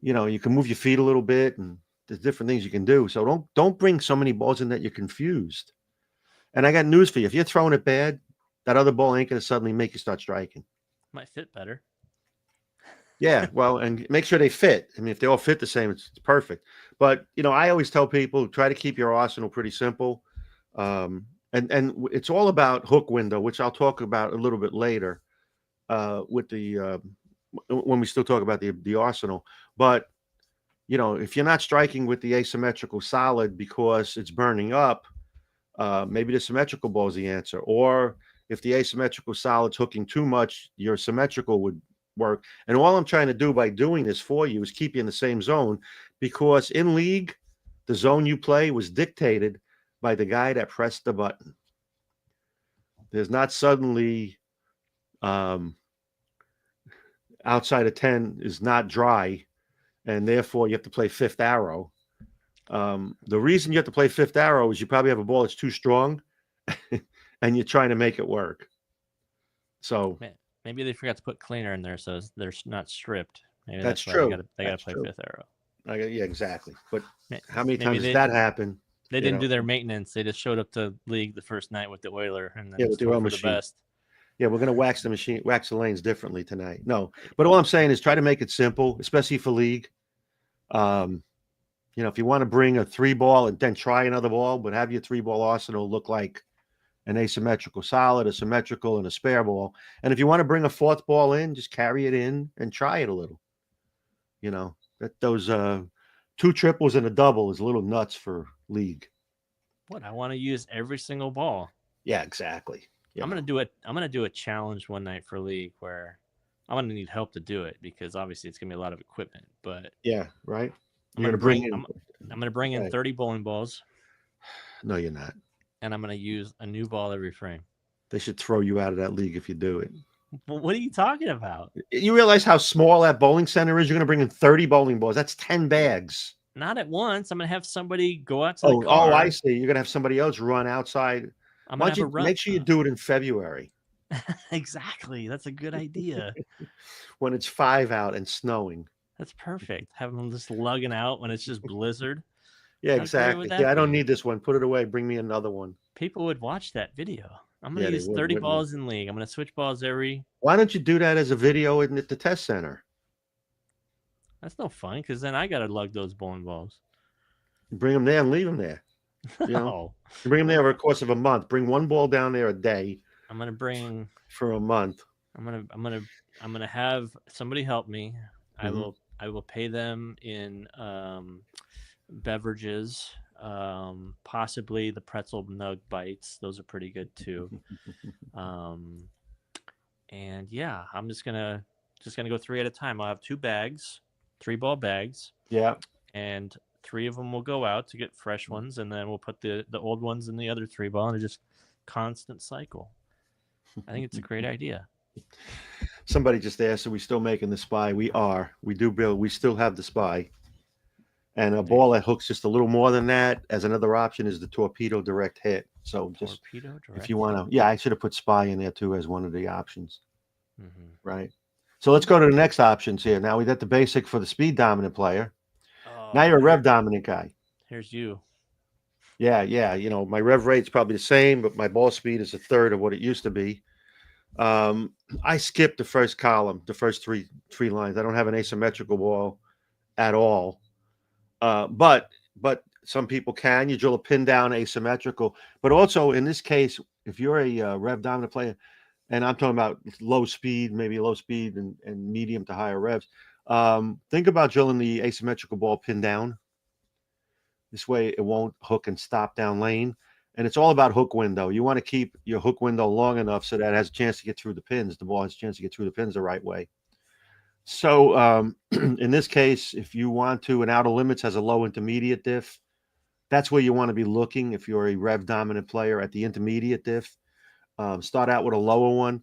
S1: You can move your feet a little bit, and there's different things you can do. So don't bring so many balls in that you're confused. And I got news for you. If you're throwing it bad, that other ball ain't going to suddenly make you start striking.
S2: Might fit better.
S1: Yeah, well, and make sure they fit. I mean, if they all fit the same, it's perfect. But, I always tell people, try to keep your arsenal pretty simple. And it's all about hook window, which I'll talk about a little bit later with the when we still talk about the arsenal. But, if you're not striking with the asymmetrical solid because it's burning up, maybe the symmetrical ball is the answer. Or if the asymmetrical solid's hooking too much, your symmetrical would work. And all I'm trying to do by doing this for you is keep you in the same zone, because in league, the zone you play was dictated by the guy that pressed the button. There's not suddenly outside of 10 is not dry, and therefore you have to play fifth arrow. The reason you have to play fifth arrow is you probably have a ball that's too strong and you're trying to make it work. So
S2: maybe they forgot to put cleaner in there, so they're not stripped. Maybe
S1: that's true.
S2: They got to play fifth arrow.
S1: Yeah, exactly. But how many times does that happen?
S2: They didn't do their maintenance. They just showed up to league the first night with the oiler, and then
S1: with the oil machine.
S2: The best.
S1: Yeah, we're going to wax the lanes differently tonight. No, but all I'm saying is try to make it simple, especially for league. If you want to bring a 3-ball and then try another ball, but have your 3-ball arsenal look like an asymmetrical solid, a symmetrical, and a spare ball. And if you want to bring a 4th ball in, just carry it in and try it a little. Those 2 triples and a double is a little nuts for league.
S2: What? I want to use every single ball.
S1: Yeah, exactly. Yeah.
S2: I'm gonna do a challenge one night for league where I'm gonna need help to do it because obviously it's gonna be a lot of equipment. But
S1: Yeah, right.
S2: I'm
S1: You're
S2: gonna
S1: gonna bring
S2: bring
S1: in.
S2: I'm gonna bring in
S1: Okay.
S2: 30 bowling balls,
S1: No, you're not.
S2: and I'm gonna use a new ball every frame.
S1: They should throw you out of that league if you do it.
S2: Well, what are you talking about?
S1: You realize how small that bowling center is? You're gonna bring in 30 bowling balls. That's 10 bags.
S2: Not at once. I'm gonna have somebody go out to the
S1: Oh, I
S2: car.
S1: see. You're gonna have somebody else run outside.
S2: I'm
S1: Why
S2: gonna
S1: don't
S2: have a
S1: you
S2: run.
S1: make sure you do it in February
S2: Exactly. That's a good idea.
S1: when it's 5 out and snowing?
S2: That's perfect. Have them just lugging out when it's just blizzard.
S1: Yeah,
S2: How great would
S1: exactly.
S2: that
S1: Yeah, I don't
S2: be?
S1: need this one. Put it away. Bring me another one.
S2: People would watch that video. I'm gonna
S1: Yeah, they
S2: use
S1: would,
S2: 30
S1: wouldn't they?
S2: balls in league. I'm gonna switch balls every.
S1: Why don't you do that as a video at the test center?
S2: That's no fun because then I gotta lug those bowling balls.
S1: Bring them there and leave them there. You know,
S2: No,
S1: you bring them there over the course of a month. Bring one ball down there a day
S2: I'm gonna bring.
S1: for a month.
S2: I'm gonna have somebody help me.
S1: Mhm.
S2: I will pay them in beverages, possibly the pretzel nug bites. Those are pretty good too. And yeah, I'm just gonna go 3 at a time. I'll have 2 bags, 3-ball bags,
S1: Yeah.
S2: and 3 of them will go out to get fresh ones, and then we'll put the old ones in the other 3-ball, and it's just constant cycle. I think it's a great idea.
S1: Somebody just asked, are we still making the Spy? We are. We do build. We still have the Spy. And a ball that hooks just a little more than that as another option is the Torpedo Direct Hit. So just
S2: Torpedo direct.
S1: if you want to, yeah, I should have put Spy in there too as one of the options.
S2: Mm-hmm.
S1: Right. So let's go to the next options here. Now we got the basic for the speed dominant player. Now you're a rev dominant guy.
S2: Here's you.
S1: Yeah. You know, my rev rate's probably the same, but my ball speed is a third of what it used to be. I skipped the first column, the first three lines. I don't have an asymmetrical ball at all. But some people can. You drill a pin down asymmetrical. But also in this case, if you're a rev dominant player, and I'm talking about low speed, maybe low speed and medium to higher revs, think about drilling the asymmetrical ball pin down. This way it won't hook and stop down lane. And it's all about hook window. You want to keep your hook window long enough so that it has a chance to get through the pins. The ball has a chance to get through the pins the right way. So in this case, if you want to, an outer limits has a low intermediate diff. That's where you want to be looking if you're a rev dominant player at the intermediate diff. Start out with a lower one.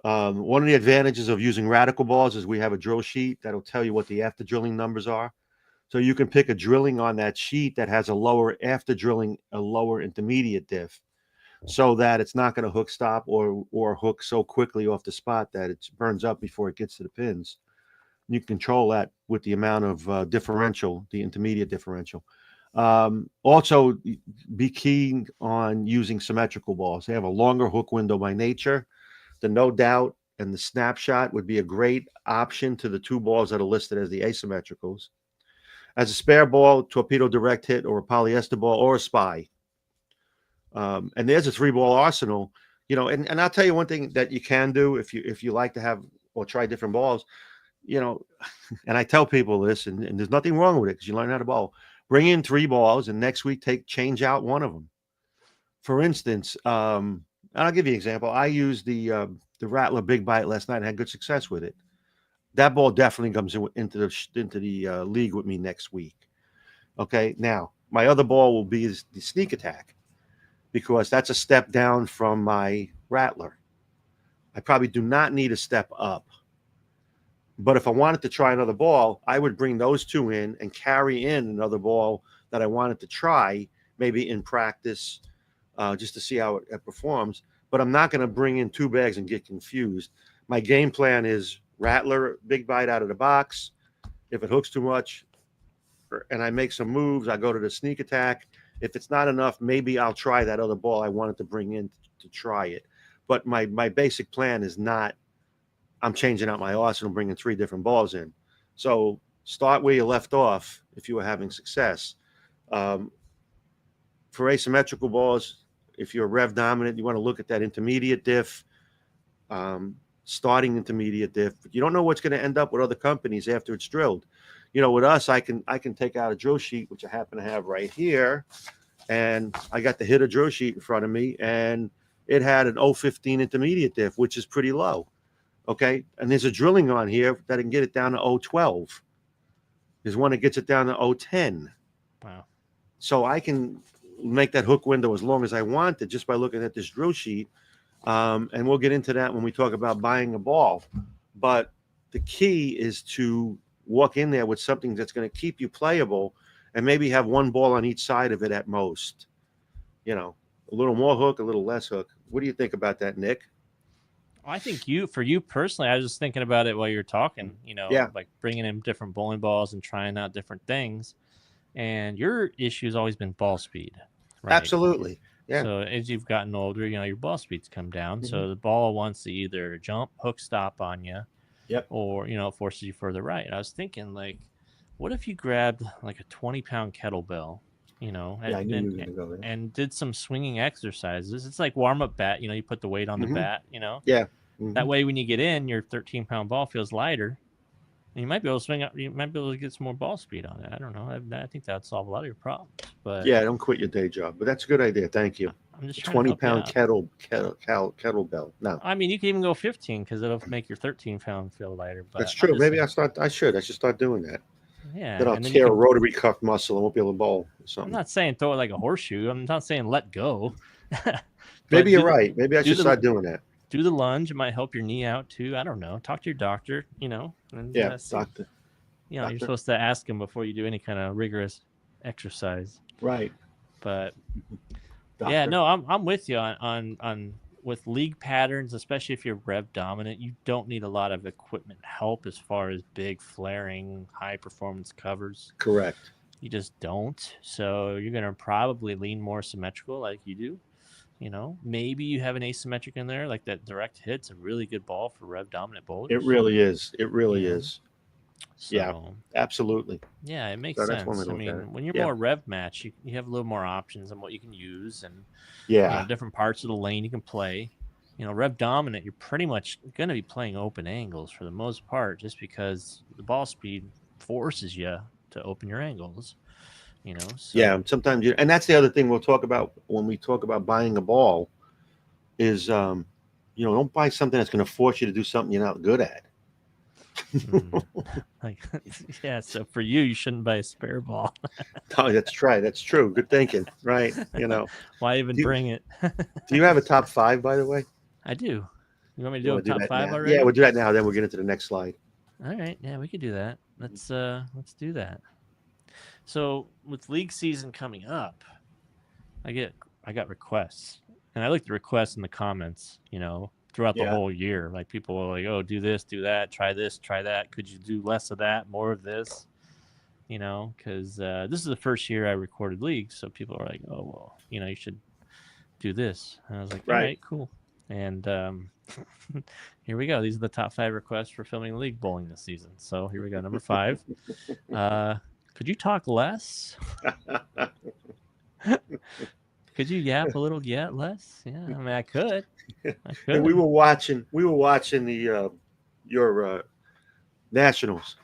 S1: One of the advantages of using radical balls is we have a drill sheet that'll tell you what the after drilling numbers are. So you can pick a drilling on that sheet that has a lower after drilling, a lower intermediate diff, so that it's not going to hook stop or hook so quickly off the spot that it burns up before it gets to the pins. You can control that with the amount of differential, the intermediate differential. Also, be keen on using symmetrical balls. They have a longer hook window by nature. The No Doubt and the Snapshot would be a great option to the 2 balls that are listed as the asymmetricals. As a spare ball, Torpedo Direct Hit or a polyester ball or a Spy. And there's a 3-ball arsenal. You know, and I'll tell you one thing that you can do if you like to have or try different balls. You know, and I tell people this, and there's nothing wrong with it because you learn how to bowl. Bring in 3 balls, and next week change out one of them. For instance, and I'll give you an example. I used the Rattler Big Bite last night and had good success with it. That ball definitely comes into the league with me next week. Okay, now my other ball will be the Sneak Attack because that's a step down from my Rattler. I probably do not need a step up. But if I wanted to try another ball, I would bring those 2 in and carry in another ball that I wanted to try, maybe in practice, just to see how it performs. But I'm not going to bring in 2 bags and get confused. My game plan is Rattler, Big Bite out of the box. If it hooks too much and I make some moves, I go to the Sneak Attack. If it's not enough, maybe I'll try that other ball I wanted to bring in to try it. But my basic plan is not, I'm changing out my arsenal, bringing 3 different balls in. So start where you left off if you were having success. For asymmetrical balls, if you're rev dominant, you want to look at that intermediate diff, starting intermediate diff. But you don't know what's going to end up with other companies after it's drilled. You know, with us, I can take out a drill sheet, which I happen to have right here, and I got the hitter drill sheet in front of me, and it had an 015 intermediate diff, which is pretty low. Okay. And there's a drilling on here that can get it down to 012. There's one that gets it down to 010.
S2: Wow.
S1: So I can make that hook window as long as I want it just by looking at this drill sheet. And we'll get into that when we talk about buying a ball. But the key is to walk in there with something that's going to keep you playable and maybe have one ball on each side of it at most. You know, a little more hook, a little less hook. What do you think about that, Nick?
S2: I think for you personally, I was just thinking about it while you were talking, you know, like bringing in different bowling balls and trying out different things. And your issue has always been ball speed. Right?
S1: Absolutely. Yeah.
S2: So as you've gotten older, you know, your ball speeds come down. So the ball wants to either jump, hook, stop on you.
S1: Yep.
S2: Or, you know, it forces you further right. I was thinking, like, what if you grabbed like a 20-pound kettlebell, you know, and did some swinging exercises? It's like warm-up bat. You know, you put the weight on the bat, you know.
S1: Yeah.
S2: That way, when you get in, your 13-pound ball feels lighter. And you might be able to swing up. You might be able to get some more ball speed on it. I don't know. I think that would solve a lot of your problems. But
S1: yeah, don't quit your day job. But that's a good idea. Thank you.
S2: I'm just
S1: 20-pound kettlebell. No,
S2: I mean, you can even go 15 because it'll make your 13-pound feel lighter. But
S1: that's true. Maybe I should start doing that.
S2: Yeah.
S1: Then I'll tear a rotary cuff muscle and won't be able to bowl or something.
S2: I'm not saying throw it like a horseshoe. I'm not saying let go.
S1: Maybe you're right. Maybe I should start doing that.
S2: Do the lunge. It might help your knee out too. I don't know. Talk to your doctor, you know. And,
S1: doctor.
S2: You know, you're supposed to ask him before you do any kind of rigorous exercise.
S1: Right.
S2: But yeah, no, I'm with you on with league patterns, especially if you're rev dominant. You don't need a lot of equipment help as far as big flaring, high performance covers.
S1: Correct.
S2: You just don't. So you're gonna probably lean more symmetrical, like you do. You know, maybe you have an asymmetric in there, like that direct hit's a really good ball for rev dominant bowlers.
S1: It really is. It really is.
S2: So,
S1: yeah, absolutely.
S2: Yeah, it makes sense. I mean, when you're more rev match, you have a little more options on what you can use and you know, different parts of the lane you can play. You know, rev dominant, you're pretty much going to be playing open angles for the most part, just because the ball speed forces you to open your angles. You know, so.
S1: Yeah, sometimes and that's the other thing we'll talk about when we talk about buying a ball is, you know, don't buy something that's going to force you to do something you're not good at.
S2: Yeah, so for you shouldn't buy a spare ball.
S1: Oh, that's right. That's true. Good thinking. Right. You know,
S2: why even bring it?
S1: Do you have a top 5, by the way?
S2: I do. You want me to do a top 5 already?
S1: Yeah, we'll do that now. Then we'll get into the next slide.
S2: All right. Yeah, we could do that. Let's do that. So with league season coming up, I got requests, and I look at the requests in the comments, you know, throughout the whole year. Like people are like, oh, do this, do that, try this, try that. Could you do less of that, more of this? You know, because this is the first year I recorded leagues, so people are like, oh, well, you know, you should do this. And I was like, all right, cool. And here we go. These are the top 5 requests for filming league bowling this season. So here we go. Number 5. Could you talk less? Could you yap a little less? Yeah, I mean, I could.
S1: And we were watching the your Nationals.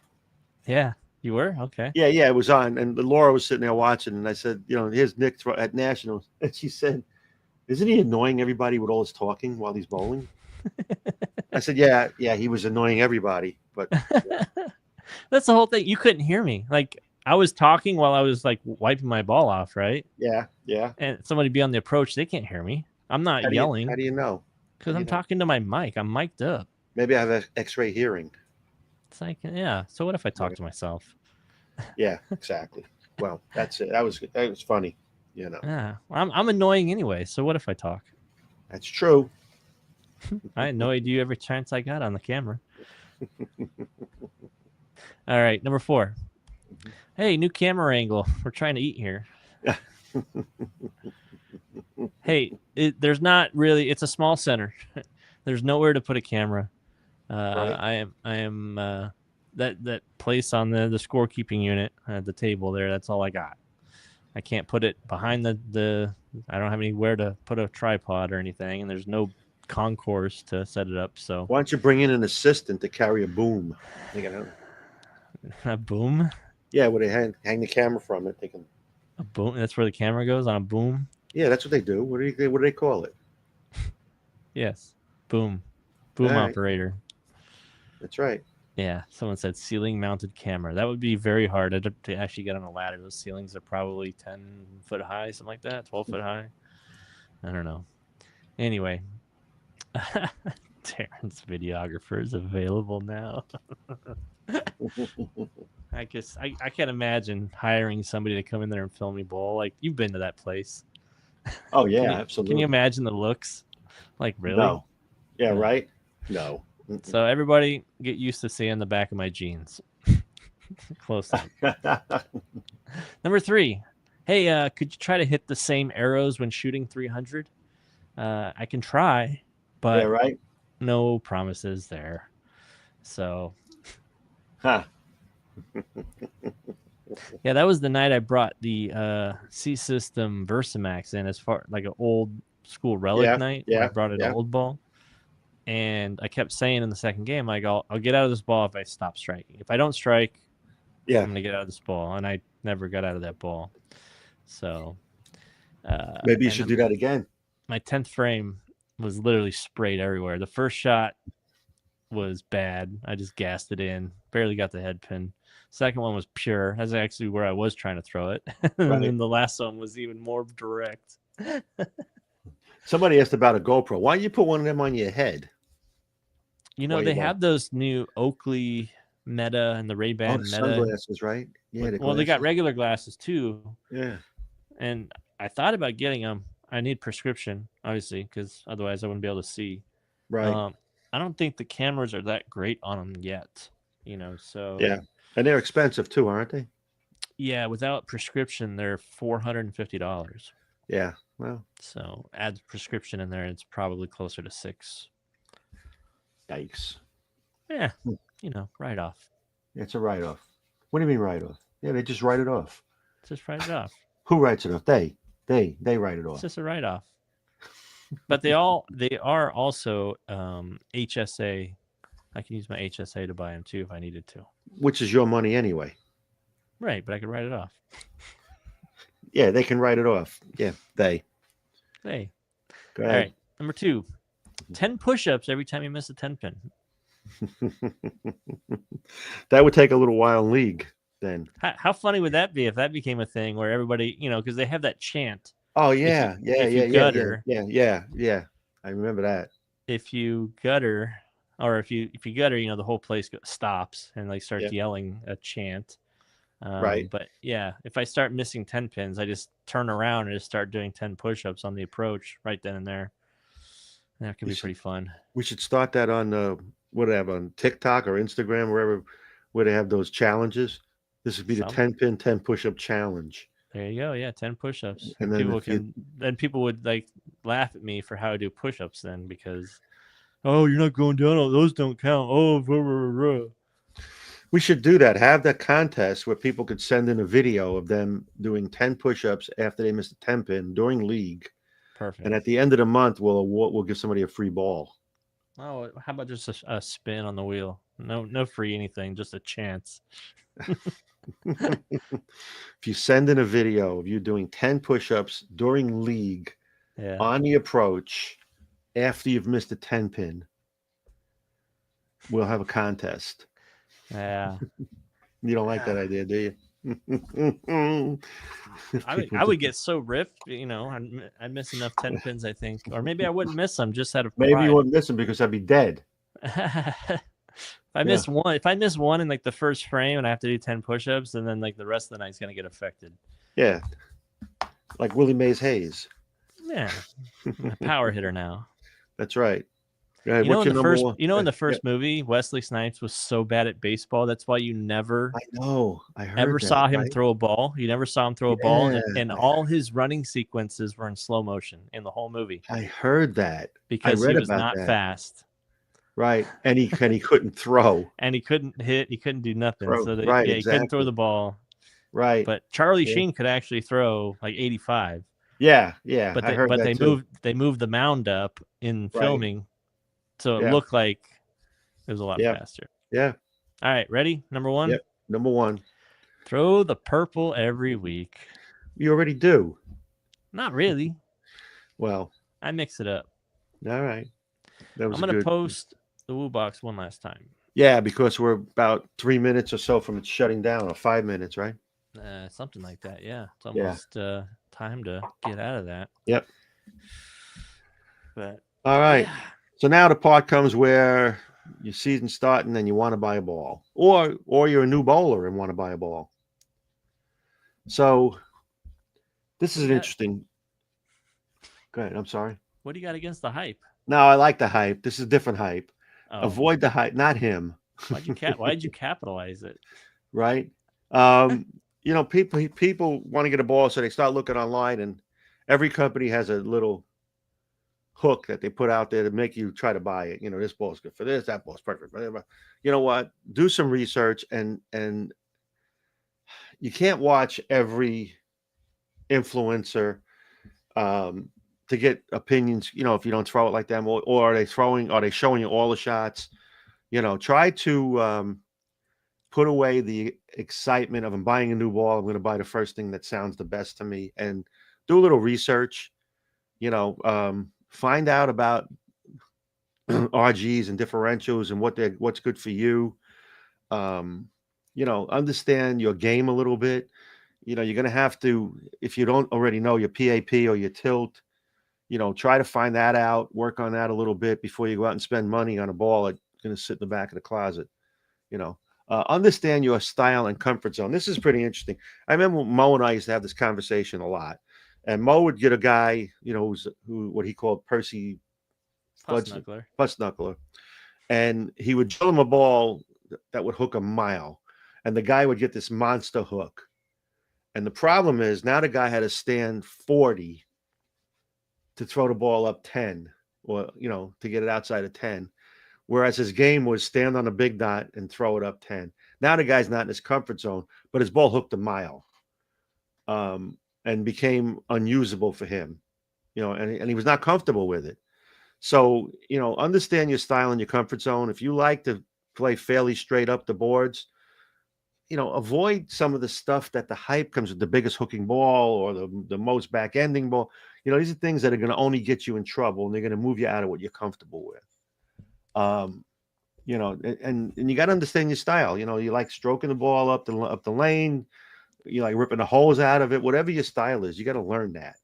S2: Yeah, you were? Okay.
S1: Yeah, it was on, and Laura was sitting there watching, and I said, you know, here's Nick at Nationals, and she said, isn't he annoying everybody with all his talking while he's bowling? I said, yeah, he was annoying everybody, but
S2: that's the whole thing. You couldn't hear me. Like, I was talking while I was like wiping my ball off, right?
S1: Yeah.
S2: And somebody be on the approach, they can't hear me. I'm not yelling.
S1: How do you know?
S2: Because I'm talking to my mic. I'm mic'd up.
S1: Maybe I have X-ray hearing.
S2: It's like, yeah. So what if I talk to myself?
S1: Yeah, exactly. Well, that's it. That was funny, you know.
S2: Yeah, I'm annoying anyway. So what if I talk?
S1: That's true.
S2: I annoyed you every chance I got on the camera. All right, number 4. Hey, new camera angle. We're trying to eat here. Hey, there's not really. It's a small center. There's nowhere to put a camera. Right. I am that place on the scorekeeping unit at the table there. That's all I got. I can't put it behind the. I don't have anywhere to put a tripod or anything, and there's no concourse to set it up. So
S1: why don't you bring in an assistant to carry a boom?
S2: A boom?
S1: Yeah, where they hang the camera from it. They can.
S2: A boom? That's where the camera goes, on a boom?
S1: Yeah, that's what they do. What do they call it?
S2: Yes. Boom
S1: All right.
S2: operator.
S1: That's right.
S2: Yeah, someone said ceiling mounted camera. That would be very hard to actually get on a ladder. Those ceilings are probably 10 foot high, something like that, 12 foot high. I don't know. Anyway, Terrence videographer is available now. I guess I can't imagine hiring somebody to come in there and film me bowl. Like, you've been to that place.
S1: Oh yeah,
S2: Can
S1: absolutely.
S2: you imagine the looks? Like, really?
S1: No. Yeah,
S2: No.
S1: right? No.
S2: So everybody get used to seeing the back of my jeans. Close up. Number 3. Hey, could you try to hit the same arrows when shooting 300? I can try, but
S1: yeah, right?
S2: no promises there. So,
S1: Huh.
S2: yeah, that was the night I brought the C-System Versamax in, as far like an old school relic night. Where I brought it old ball. And I kept saying in the second game, like, I'll get out of this ball if I stop striking. If I don't strike, I'm going to get out of this ball. And I never got out of that ball. So
S1: maybe you should do that again.
S2: My 10th frame was literally sprayed everywhere. The first shot was bad. I just gassed it in. Barely got the head pin. Second one was pure. That's actually where I was trying to throw it. And then the last one was even more direct.
S1: Somebody asked about a GoPro. Why don't you put one of them on your head?
S2: You know, they have those new Oakley Meta and the Ray-Ban Meta.
S1: Sunglasses, right? Yeah.
S2: Well, they got regular glasses too.
S1: Yeah.
S2: And I thought about getting them. I need prescription, obviously, because otherwise I wouldn't be able to see.
S1: Right.
S2: I don't think the cameras are that great on them yet. You know, so
S1: yeah, and they're expensive too, aren't they?
S2: Yeah, without prescription, they're $450.
S1: Yeah. Well,
S2: so add prescription in there, it's probably closer to $6.
S1: Yikes.
S2: Yeah, you know, write off.
S1: It's a write off. What do you mean write off? Yeah, they just write it off.
S2: Just write it off.
S1: Who writes it off? They write it off.
S2: It's just a write off. But they are also HSA. I can use my HSA to buy them too if I needed to.
S1: Which is your money anyway.
S2: Right, but I could write it off.
S1: Yeah, they can write it off. Yeah, they.
S2: Go ahead.
S1: All
S2: right, number 2. 10 push-ups every time you miss a 10 pin.
S1: That would take a little while in league then.
S2: How funny would that be if that became a thing where everybody, you know, because they have that chant.
S1: Oh yeah,
S2: if you gutter,
S1: yeah. I remember that.
S2: If you gutter, or if you gutter, you know, the whole place stops and like starts yelling a chant.
S1: Right.
S2: But yeah, if I start missing 10 pins, I just turn around and just start doing 10 push-ups on the approach right then and there. That can be pretty fun.
S1: We should start that on on TikTok or Instagram, where they have those challenges. This would be the 10 pin 10 push-up challenge.
S2: There you go. Yeah, 10 push-ups.
S1: And
S2: then people would like laugh at me for how I do push-ups then, because you're not going down. Oh, those don't count. Oh, blah, blah, blah.
S1: We should do that. Have that contest where people could send in a video of them doing 10 push-ups after they missed a 10 pin during league.
S2: Perfect.
S1: And at the end of the month, we'll give somebody a free ball.
S2: Oh, how about just a spin on the wheel? No free anything, just a chance.
S1: If you send in a video of you doing 10 push-ups during league on the approach after you've missed a 10 pin, we'll have a contest.
S2: Yeah.
S1: You don't like that idea, do you?
S2: I would get so ripped, you know. I'd miss enough 10 pins, I think, or maybe I wouldn't miss them just out of pride.
S1: Maybe you wouldn't miss them because I'd be dead.
S2: If I miss one in like the first frame and I have to do 10 push-ups, and then like the rest of the night's gonna get affected.
S1: Yeah, like Willie Mays Hayes.
S2: Yeah, I'm a power hitter now.
S1: That's right.
S2: In the first movie, Wesley Snipes was so bad at baseball. That's why you never saw him throw a ball. You never saw him throw a ball, and all his running sequences were in slow motion in the whole movie.
S1: I heard that
S2: because he was not fast.
S1: Right, and he couldn't throw,
S2: and he couldn't hit. He couldn't do nothing.
S1: He
S2: couldn't throw the ball.
S1: Right,
S2: but Charlie Sheen could actually throw like 85.
S1: Yeah.
S2: But they moved the mound up in filming. So it looked like it was a lot faster.
S1: Yeah.
S2: All right, ready? Number 1?
S1: Yep. Number 1.
S2: Throw the purple every week.
S1: You already do.
S2: Not really.
S1: Well,
S2: I mix it up.
S1: All right. That was
S2: I'm gonna
S1: good.
S2: post the Woo Box one last time.
S1: Yeah, because we're about 3 minutes or so from it shutting down, or 5 minutes, right?
S2: Something like that. Yeah, it's
S1: Yeah.
S2: almost time to get out of that.
S1: Yep.
S2: But
S1: All right.
S2: yeah.
S1: So now the part comes where your season's starting and you want to buy a ball, or you're a new bowler and want to buy a ball. So this is an interesting. Go ahead. I'm sorry.
S2: What do you got against the hype?
S1: No, I like the hype. This is different hype.
S2: Oh.
S1: Avoid the hype, not him.
S2: Why'd you capitalize it?
S1: Right. People want to get a ball, so they start looking online, and every company has a little hook that they put out there to make you try to buy it. This ball's good for this, that ball's perfect for whatever. You know what? Do some research, and you can't watch every influencer to get opinions. If you don't throw it like them, or are they showing you all the shots? Try to put away the excitement of I'm buying a new ball. I'm going to buy the first thing that sounds the best to me, and do a little research. Find out about RGs and differentials and what's good for you. Understand your game a little bit. You're going to have to, if you don't already know your PAP or your tilt, try to find that out, work on that a little bit before you go out and spend money on a ball that's going to sit in the back of the closet. Understand your style and comfort zone. This is pretty interesting. I remember Mo and I used to have this conversation a lot. And Mo would get a guy, what he called Percy
S2: Puss
S1: knuckler, and he would drill him a ball that would hook a mile, and the guy would get this monster hook. And the problem is now the guy had to stand 40 to throw the ball up 10, or to get it outside of 10, whereas his game was stand on a big dot and throw it up 10. Now the guy's not in his comfort zone, but his ball hooked a mile. And became unusable for him, and he was not comfortable with it. So, understand your style and your comfort zone. If you like to play fairly straight up the boards, avoid some of the stuff that the hype comes with, the biggest hooking ball or the most back ending ball. These are things that are going to only get you in trouble, and they're going to move you out of what you're comfortable with. And you got to understand your style. You like stroking the ball up the lane. You like ripping the holes out of it, whatever your style is, you got to learn that.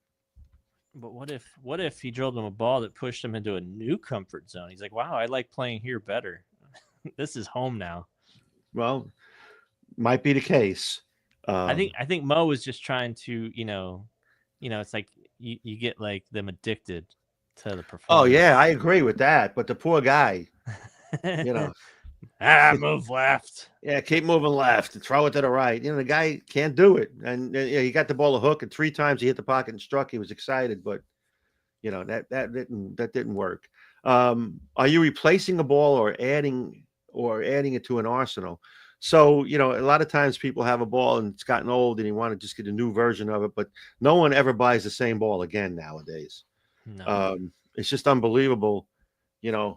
S2: But what if he drilled him a ball that pushed him into a new comfort zone? He's like, wow, I like playing here better. This is home now.
S1: Well, might be the case.
S2: I think Mo was just trying to, it's like you get like them addicted to the performance.
S1: Oh yeah, I agree with that. But the poor guy,
S2: move left.
S1: Yeah, keep moving left and throw it to the right. The guy can't do it. And he got the ball a hook, and 3 times he hit the pocket and struck. He was excited, but that didn't work. Are you replacing a ball or adding it to an arsenal? So, a lot of times people have a ball and it's gotten old and you want to just get a new version of it, but no one ever buys the same ball again nowadays.
S2: No.
S1: It's just unbelievable.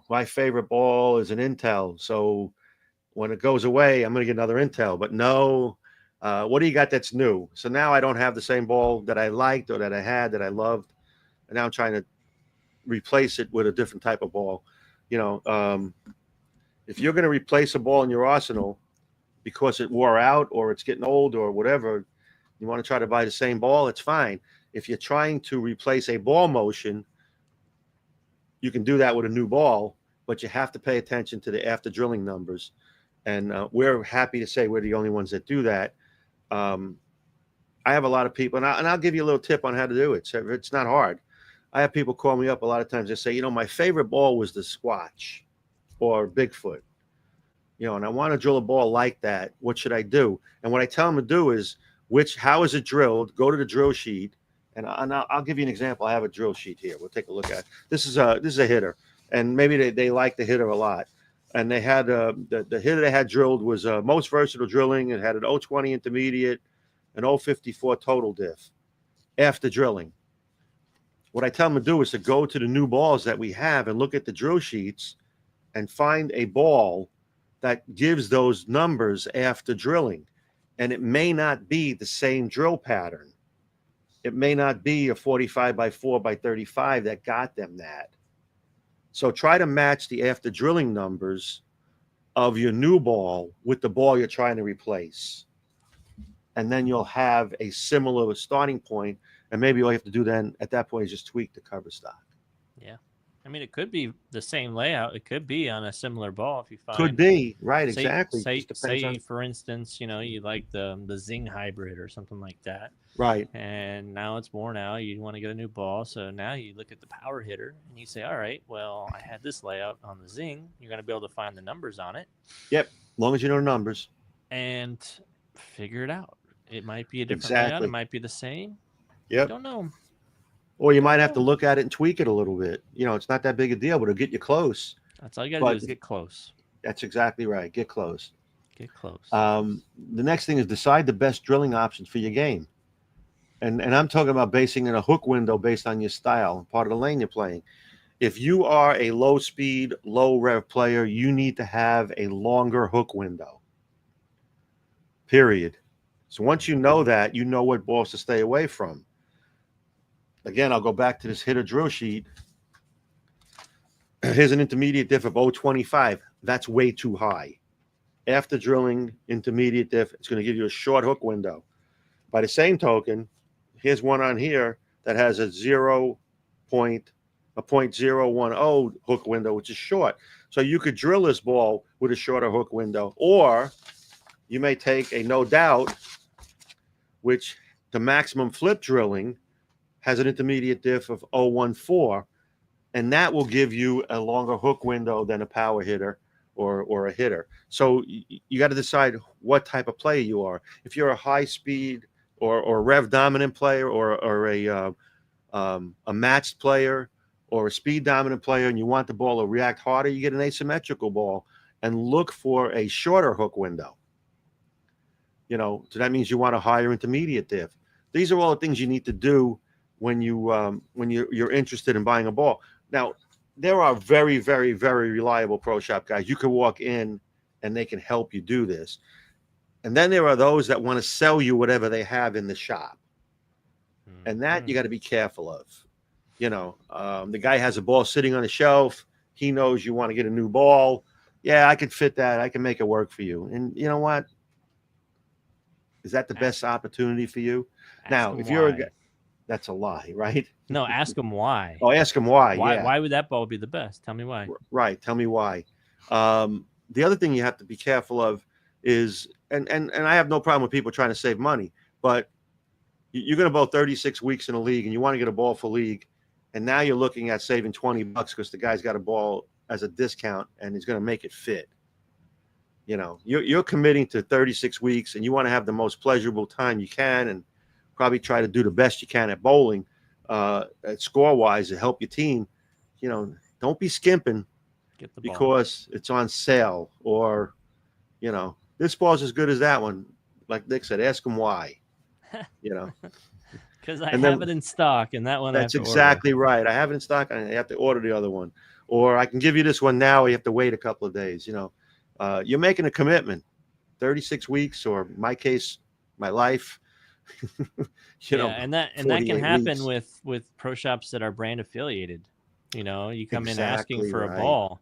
S1: My favorite ball is an Intel. So when it goes away, I'm going to get another Intel. But no, what do you got that's new? So now I don't have the same ball that I liked or that I had that I loved. And now I'm trying to replace it with a different type of ball. If you're going to replace a ball in your arsenal because it wore out or it's getting old or whatever, you want to try to buy the same ball, it's fine. If you're trying to replace a ball motion, you can do that with a new ball, but you have to pay attention to the after drilling numbers. And we're happy to say we're the only ones that do that. I have a lot of people, and I'll give you a little tip on how to do it. So it's not hard. I have people call me up a lot of times and say, my favorite ball was the Squatch or Bigfoot, and I want to drill a ball like that. What should I do? And what I tell them to do is, how is it drilled? Go to the drill sheet. And I'll give you an example. I have a drill sheet here. We'll take a look at it. This is a hitter, and maybe they like the hitter a lot. And they had the hitter they had drilled was most versatile drilling. It had an 020 intermediate, an 054 total diff after drilling. What I tell them to do is to go to the new balls that we have and look at the drill sheets and find a ball that gives those numbers after drilling. And it may not be the same drill pattern. It may not be a 45 by 4 by 35 that got them that. So try to match the after drilling numbers of your new ball with the ball you're trying to replace. And then you'll have a similar starting point. And maybe all you have to do then at that point is just tweak the cover stock.
S2: Yeah. I mean, it could be the same layout. It could be on a similar ball if you find.
S1: Could be, right,
S2: say,
S1: exactly.
S2: Say for instance, you like the Zing hybrid or something like that.
S1: Right.
S2: And now it's worn out. You want to get a new ball. So now you look at the power hitter and you say, all right, well, I had this layout on the Zing. You're going to be able to find the numbers on it.
S1: Yep. As long as you know the numbers.
S2: And figure it out. It might be a different layout. It might be the same.
S1: Yep.
S2: I don't know.
S1: Or you might have to look at it and tweak it a little bit. It's not that big a deal, but it'll get you close.
S2: That's all you got to do is get close.
S1: That's exactly right. Get close.
S2: Get close.
S1: The next thing is decide the best drilling options for your game. And I'm talking about basing in a hook window based on your style, part of the lane you're playing. If you are a low speed, low rev player, you need to have a longer hook window. Period. So once you know that, you know what balls to stay away from. Again, I'll go back to this hitter drill sheet. Here's an intermediate diff of 0.25. That's way too high. After drilling, intermediate diff, it's going to give you a short hook window. By the same token, here's one on here that has a 0.010 hook window, which is short. So you could drill this ball with a shorter hook window, or you may take a no doubt, which the maximum flip drilling has an intermediate diff of 0.14, and that will give you a longer hook window than a power hitter or a hitter. So you got to decide what type of player you are. If you're a high speed or rev dominant player or a matched player or a speed dominant player, and you want the ball to react harder, you get an asymmetrical ball and look for a shorter hook window. So that means you want a higher intermediate diff. These are all the things you need to do when you're interested in buying a ball. Now, there are very, very, very reliable pro shop guys. You can walk in and they can help you do this. And then there are those that want to sell you whatever they have in the shop. And that you got to be careful of. The guy has a ball sitting on a shelf. He knows you want to get a new ball. Yeah, I could fit that. I can make it work for you. And you know what? Is that the best opportunity for you? Now, if you're a guy, that's a lie, right?
S2: No, ask them why.
S1: Oh, ask them why.
S2: Why would that ball be the best? Tell me why.
S1: Right. Tell me why. The other thing you have to be careful of is, and I have no problem with people trying to save money, but you're going to bowl 36 weeks in a league and you want to get a ball for league. And now you're looking at saving $20 because the guy's got a ball as a discount and he's going to make it fit. You're committing to 36 weeks and you want to have the most pleasurable time you can and probably try to do the best you can at bowling, score wise, to help your team. Don't be skimping because it's on sale or, this ball's as good as that one. Like Nick said, ask them why.
S2: Because I have it in stock and that one.
S1: That's exactly right. I have it in stock and I have to order the other one, or I can give you this one now. You have to wait a couple of days. You're making a commitment, 36 weeks, or in my case, my life.
S2: And that can happen with pro shops that are brand affiliated. You come in asking for a ball.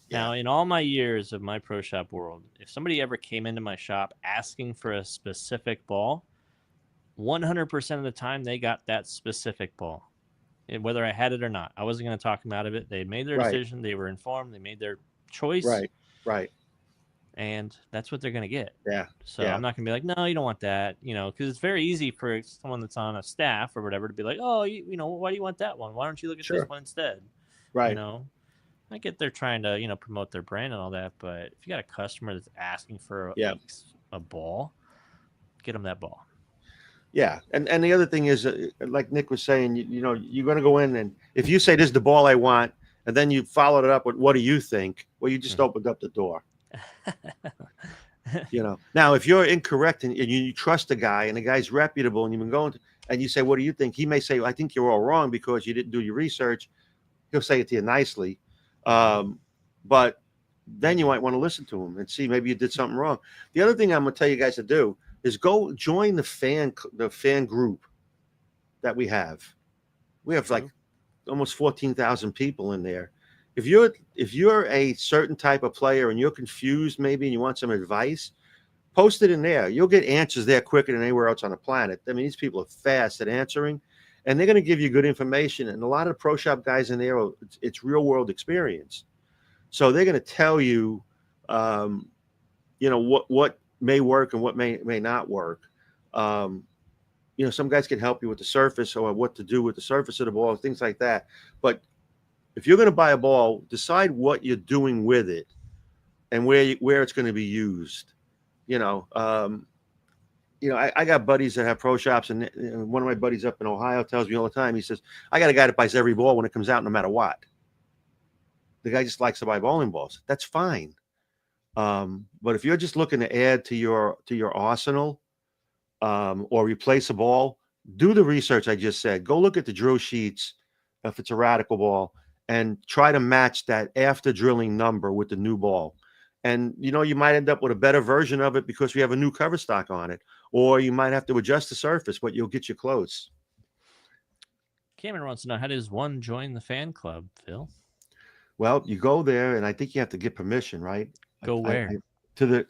S2: Yeah. Now, in all my years of my pro shop world, if somebody ever came into my shop asking for a specific ball, 100% of the time they got that specific ball, whether I had it or not. I wasn't going to talk them out of it. They made their decision. They were informed. They made their choice.
S1: Right.
S2: And that's what they're going to get.
S1: Yeah.
S2: So I'm not going to be like, no, you don't want that, because it's very easy for someone that's on a staff or whatever to be like, oh, why do you want that one? Why don't you look at this one instead?
S1: Right.
S2: I get they're trying to, promote their brand and all that. But if you got a customer that's asking for a ball, get them that ball.
S1: Yeah. And the other thing is, like Nick was saying, you're going to go in and if you say this is the ball I want, and then you followed it up with what do you think? Well, you just opened up the door. Now if you're incorrect and you trust the guy and the guy's reputable and you've been going to, and you say, what do you think? He may say, well, I think you're all wrong because you didn't do your research. He'll say it to you nicely. But then you might want to listen to him and see maybe you did something wrong. The other thing I'm going to tell you guys to do is go join the fan group that we have. We have like almost 14,000 people in there. if you're a certain type of player and you're confused maybe and you want some advice, post it in there. You'll get answers there quicker than anywhere else on the planet. I mean, these people are fast at answering, and they're going to give you good information. And a lot of the pro shop guys in there, it's real world experience. So they're going to tell you, what may work and what may not work. Some guys can help you with the surface or what to do with the surface of the ball, things like that. But if you're going to buy a ball, decide what you're doing with it and where it's going to be used. I got buddies that have pro shops, and one of my buddies up in Ohio tells me all the time, he says, I got a guy that buys every ball when it comes out, no matter what. The guy just likes to buy bowling balls. That's fine. But if you're just looking to add to your arsenal, or replace a ball, do the research I just said. Go look at the drill sheets if it's a radical ball and try to match that after drilling number with the new ball. And, you might end up with a better version of it because we have a new cover stock on it, or you might have to adjust the surface, but you'll get you close.
S2: Cameron wants to know, how does one join the fan club, Phil?
S1: Well, you go there, and I think you have to get permission, right?
S2: Go where?
S1: To the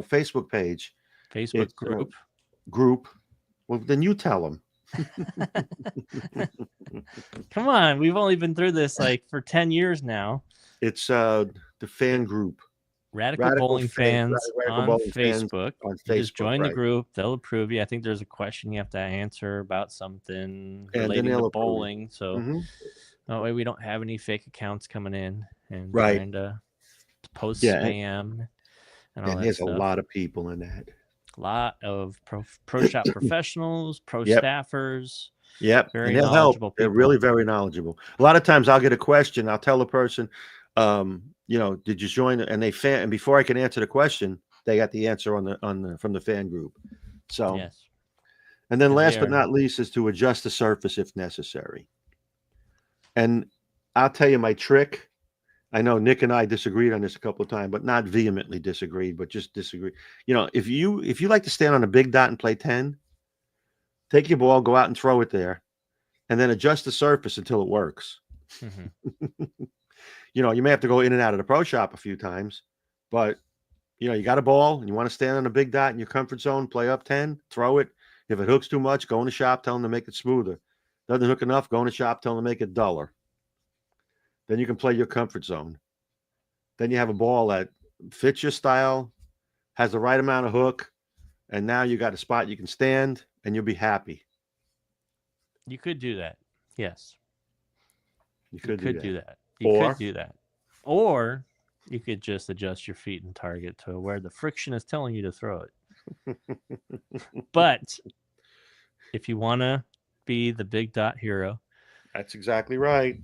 S1: Facebook page.
S2: Facebook group.
S1: Group. Well, then you tell them.
S2: Come on, we've only been through this for 10 years now.
S1: It's the fan group.
S2: Radical Bowling Fans on
S1: Bowling
S2: Facebook.
S1: On
S2: You just join
S1: right.
S2: the group. They'll approve you. I think there's a question you have to answer about something
S1: And
S2: relating to
S1: approve.
S2: bowling. So
S1: Mm-hmm.
S2: that way we don't have any fake accounts coming in and
S1: Right.
S2: trying to post
S1: Yeah,
S2: spam and all
S1: And
S2: that
S1: there's
S2: stuff.
S1: a lot of people in that.
S2: A lot of pro shop professionals, pro
S1: Yep.
S2: staffers.
S1: Yep.
S2: Very
S1: and they'll
S2: knowledgeable
S1: help. They're
S2: people.
S1: really very knowledgeable. A lot of times I'll get a question. I'll tell the person, did you join? And and before I can answer the question, they got the answer from the fan group. So,
S2: Yes.
S1: and then
S2: And
S1: last
S2: they
S1: but
S2: are-
S1: not least is to adjust the surface if necessary. And I'll tell you my trick. I know Nick and I disagreed on this a couple of times, but not vehemently disagreed, but just disagreed. If you like to stand on a big dot and play 10, take your ball, go out and throw it there, and then adjust the surface until it works.
S2: Mhm.
S1: You may have to go in and out of the pro shop a few times, but you got a ball and you want to stand on a big dot in your comfort zone, play up 10, throw it. If it hooks too much, go in the shop, tell them to make it smoother. Doesn't hook enough, go in the shop, tell them to make it duller. Then you can play your comfort zone. Then you have a ball that fits your style, has the right amount of hook, and now you got a spot you can stand and you'll be happy.
S2: You could do that. Yes.
S1: You could do that.
S2: You
S1: Or-
S2: could do that. Or you could just adjust your feet and target to where the friction is telling you to throw it. But if you want to be the big dot hero,
S1: That's exactly right.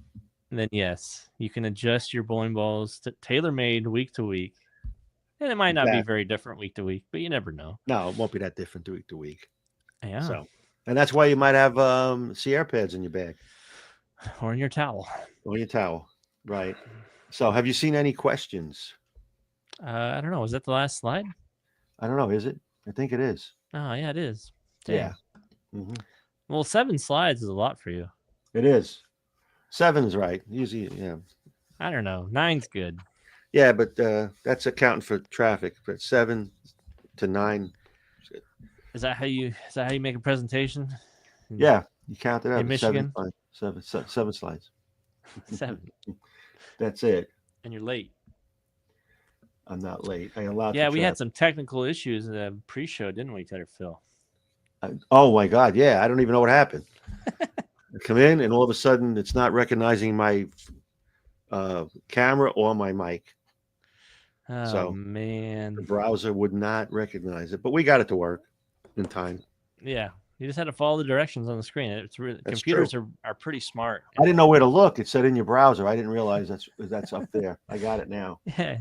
S2: then yes, you can adjust your bowling balls to tailor-made week to week. And it might not be
S1: Exactly.
S2: very different week to week, but you never know.
S1: No, it won't be that different week to week.
S2: Yeah.
S1: So, and that's why you might have Sierra pads in your bag
S2: Or in your towel.
S1: or your towel. Right. So, have you seen any questions?
S2: I don't know. Was that the last slide?
S1: I don't know. Is it? I think it is.
S2: Oh, yeah, it is. Dang.
S1: Yeah. Mhm.
S2: Well, 7 slides is a lot for you.
S1: It is. 7's right. Usually, yeah.
S2: I don't know. 9's good.
S1: Yeah, but that's accounting for traffic. But 7 to 9.
S2: Is that how you make a presentation?
S1: Yeah, you count it up.
S2: In Michigan?
S1: 7 slides.
S2: 7.
S1: That's it.
S2: And you're late.
S1: I'm not late. I allowed.
S2: Yeah,
S1: for
S2: we had
S1: traffic.
S2: some technical issues in the pre-show, didn't we, Phil?
S1: Oh my God! Yeah, I don't even know what happened. I come in and all of a sudden it's not recognizing my camera or my mic.
S2: Oh,
S1: So,
S2: man.
S1: The browser would not recognize it, but we got it to work in time.
S2: Yeah. You just had to follow the directions on the screen. It's really
S1: That's
S2: computers are pretty smart.
S1: I didn't know where to look. It said in your browser. I didn't realize that's up there. I got it now.
S2: Yeah.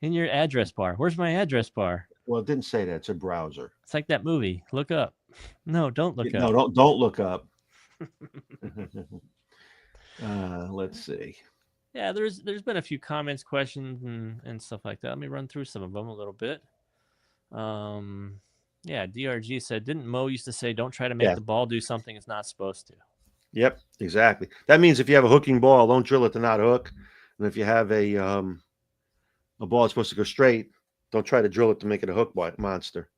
S2: In your address bar. Where's my address bar?
S1: Well, it didn't say that. It's a browser.
S2: It's like that movie. Look up. No, don't look
S1: No,
S2: up.
S1: don't look up. Let's see.
S2: Yeah, there's been a few comments, questions, and stuff like that. Let me run through some of them a little bit. Yeah, DRG said, didn't Mo used to say, don't try to make
S1: Yeah.
S2: the ball do something it's not supposed to?
S1: Yep, exactly. That means if you have a hooking ball, don't drill it to not hook. And if you have a ball that's supposed to go straight, don't try to drill it to make it a hook monster.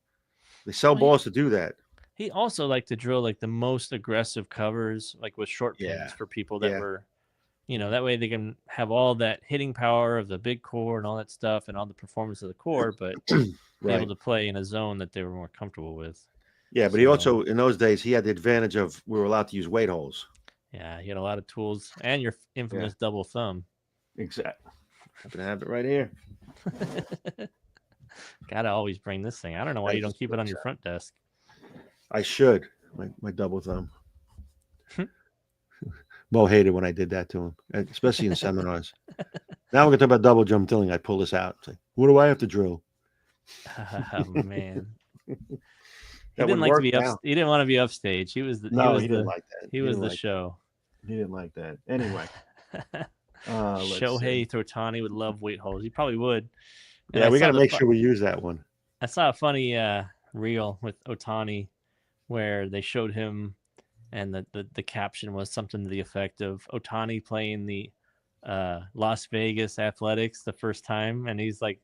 S1: They sell
S2: Well,
S1: balls to do that.
S2: He also liked to drill like the most aggressive covers, like with short pins
S1: Yeah.
S2: for people that
S1: Yeah.
S2: were, that way they can have all that hitting power of the big core and all that stuff and all the performance of the core, but be
S1: Right.
S2: able to play in a zone that they were more comfortable with.
S1: Yeah, but he also, in those days, he had the advantage of we were allowed to use weight holes.
S2: Yeah, he had a lot of tools and your infamous double thumb.
S1: Exactly. I'm going to have it right here.
S2: Gotta always bring this thing. I don't know why you don't keep it on your front desk.
S1: I should. My double thumb. Mo hated when I did that to him, especially in seminars. Now we're going to talk about double jump tilling. I pull this out. Say, what do I have to drill?
S2: Oh, man. He didn't like to be up. He didn't want to be upstage. He was. He didn't like that. He was the show.
S1: He didn't like that. Anyway,
S2: Shohei Totani would love weight holes. He probably would. And
S1: yeah, we got to make sure we use that one.
S2: I saw a funny reel with Otani where they showed him, and the caption was something to the effect of Otani playing the Las Vegas Athletics the first time, and he's like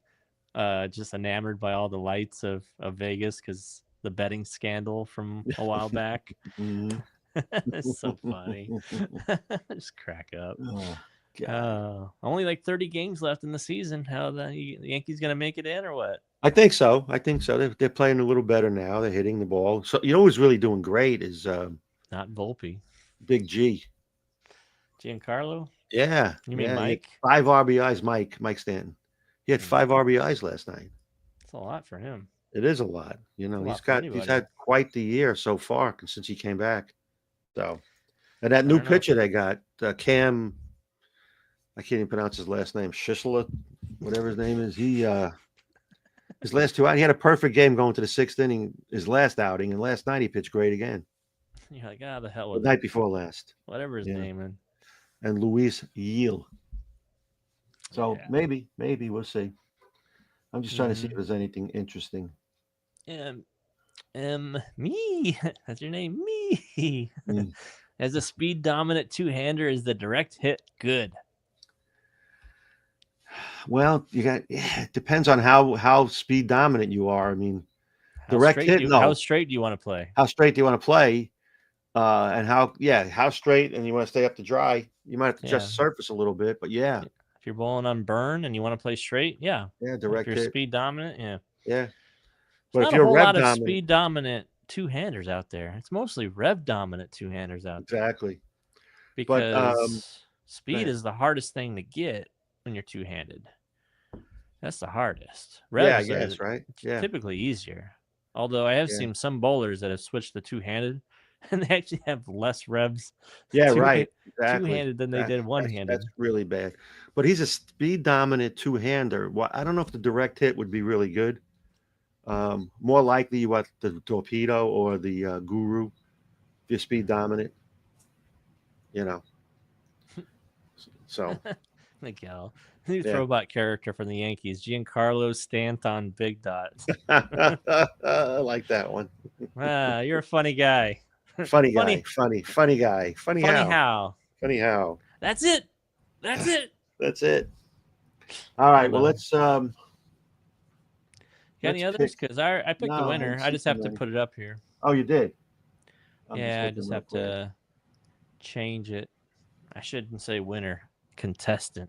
S2: just enamored by all the lights of Vegas because the betting scandal from a while back. It's so funny. Just crack up. Only like 30 games left in the season. How the Yankees gonna make it in or what?
S1: I think so. They're playing a little better now. They're hitting the ball. So who's really doing great is
S2: not Volpe.
S1: Big G.
S2: Giancarlo?
S1: Yeah.
S2: You mean Mike?
S1: 5 RBIs, Mike Stanton. He had 5 RBIs last night.
S2: That's a lot for him.
S1: It is a lot. He's had quite the year so far since he came back. So, and that new pitcher they got, Cam, I can't even pronounce his last name, Shishla, whatever his name is. He his last 2 out, he had a perfect game going to the 6th inning, his last outing, and last night he pitched great again.
S2: You're like, the hell with
S1: the night before last.
S2: Whatever his name is.
S1: And Luis Yeel. So maybe we'll see. I'm just trying to see if there's anything interesting.
S2: Me. That's your name, me. As a speed dominant two-hander, is the direct hit good?
S1: Well, it depends on how speed dominant you are. I mean, direct hit.
S2: How straight do you want to play?
S1: How straight do you want to play? And how straight, and you want to stay up to dry. You might have to adjust the surface a little bit, but yeah.
S2: If you're bowling on burn and you want to play straight,
S1: direct
S2: if you're
S1: hit.
S2: Speed dominant,
S1: yeah.
S2: But if you're a whole lot of speed dominant two-handers out there, it's mostly rev dominant two-handers out there.
S1: Exactly.
S2: Because speed is the hardest thing to get when you're two-handed. That's the hardest. Revs are
S1: right. Yeah.
S2: typically easier. Although I have seen some bowlers that have switched to two-handed, and they actually have less revs.
S1: Right.
S2: Exactly. Two-handed than they did one-handed.
S1: That's really bad. But he's a speed dominant two-hander. Well, I don't know if the direct hit would be really good. More likely you want the torpedo or the guru if you're speed dominant. So
S2: Miguel, new throwback character from the Yankees, Giancarlo Stanton Big Dot.
S1: I like that one.
S2: You're a funny guy.
S1: Funny guy. Funny how.
S2: That's it.
S1: All right. Well, let's
S2: got any others? Because I picked the winner. I just have to put it up here.
S1: Oh, you did?
S2: I just have to change it. I shouldn't say winner. Contestant,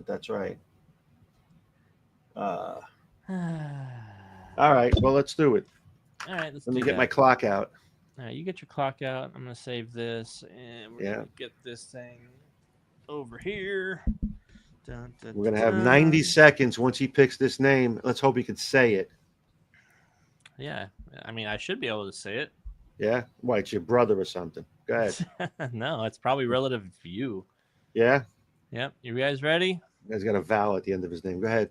S1: that's right. All right. Well, let's do it.
S2: All right. Let
S1: me get my clock out.
S2: All right, you get your clock out. I'm going to save this, and we're going to get this thing over here.
S1: We're going to have 90 seconds once he picks this name. Let's hope he can say it.
S2: Yeah. I mean, I should be able to say it.
S1: Yeah? Why, it's your brother or something. Go ahead.
S2: No, it's probably relative to you.
S1: Yeah?
S2: Yep. You guys ready?
S1: You guys got a vowel at the end of his name. Go ahead.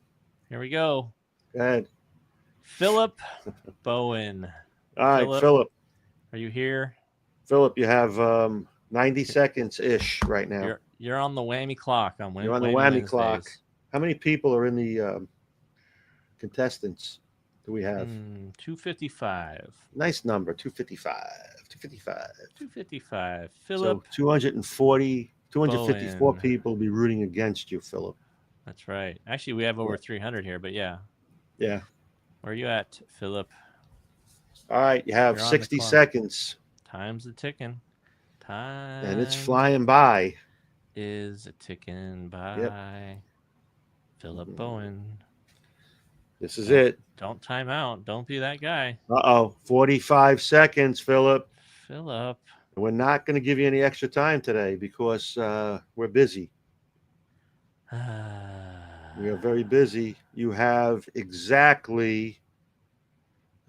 S2: Here we go.
S1: Go ahead.
S2: Philip Bowen.
S1: All right, Philip.
S2: Are you here?
S1: Philip, you have 90 seconds-ish right now.
S2: You're on the whammy clock. You're
S1: on the whammy clock. How many people are in the contestants do we have?
S2: 255.
S1: Nice number, 255.
S2: Philip.
S1: So 240 254
S2: Bowen.
S1: people will be rooting against you, Philip.
S2: That's right. Actually, we have over 300 here, but yeah.
S1: Yeah.
S2: Where are you at, Philip?
S1: All right. You have
S2: You're on the
S1: 60
S2: clock.
S1: seconds.
S2: Time's a ticking. Time.
S1: And it's flying by.
S2: Is a ticking by.
S1: Yep.
S2: Philip Bowen.
S1: This is it.
S2: Don't time out. Don't be that guy.
S1: 45 seconds, Philip.
S2: Philip.
S1: We're not going to give you any extra time today because we're busy. We are very busy. You have exactly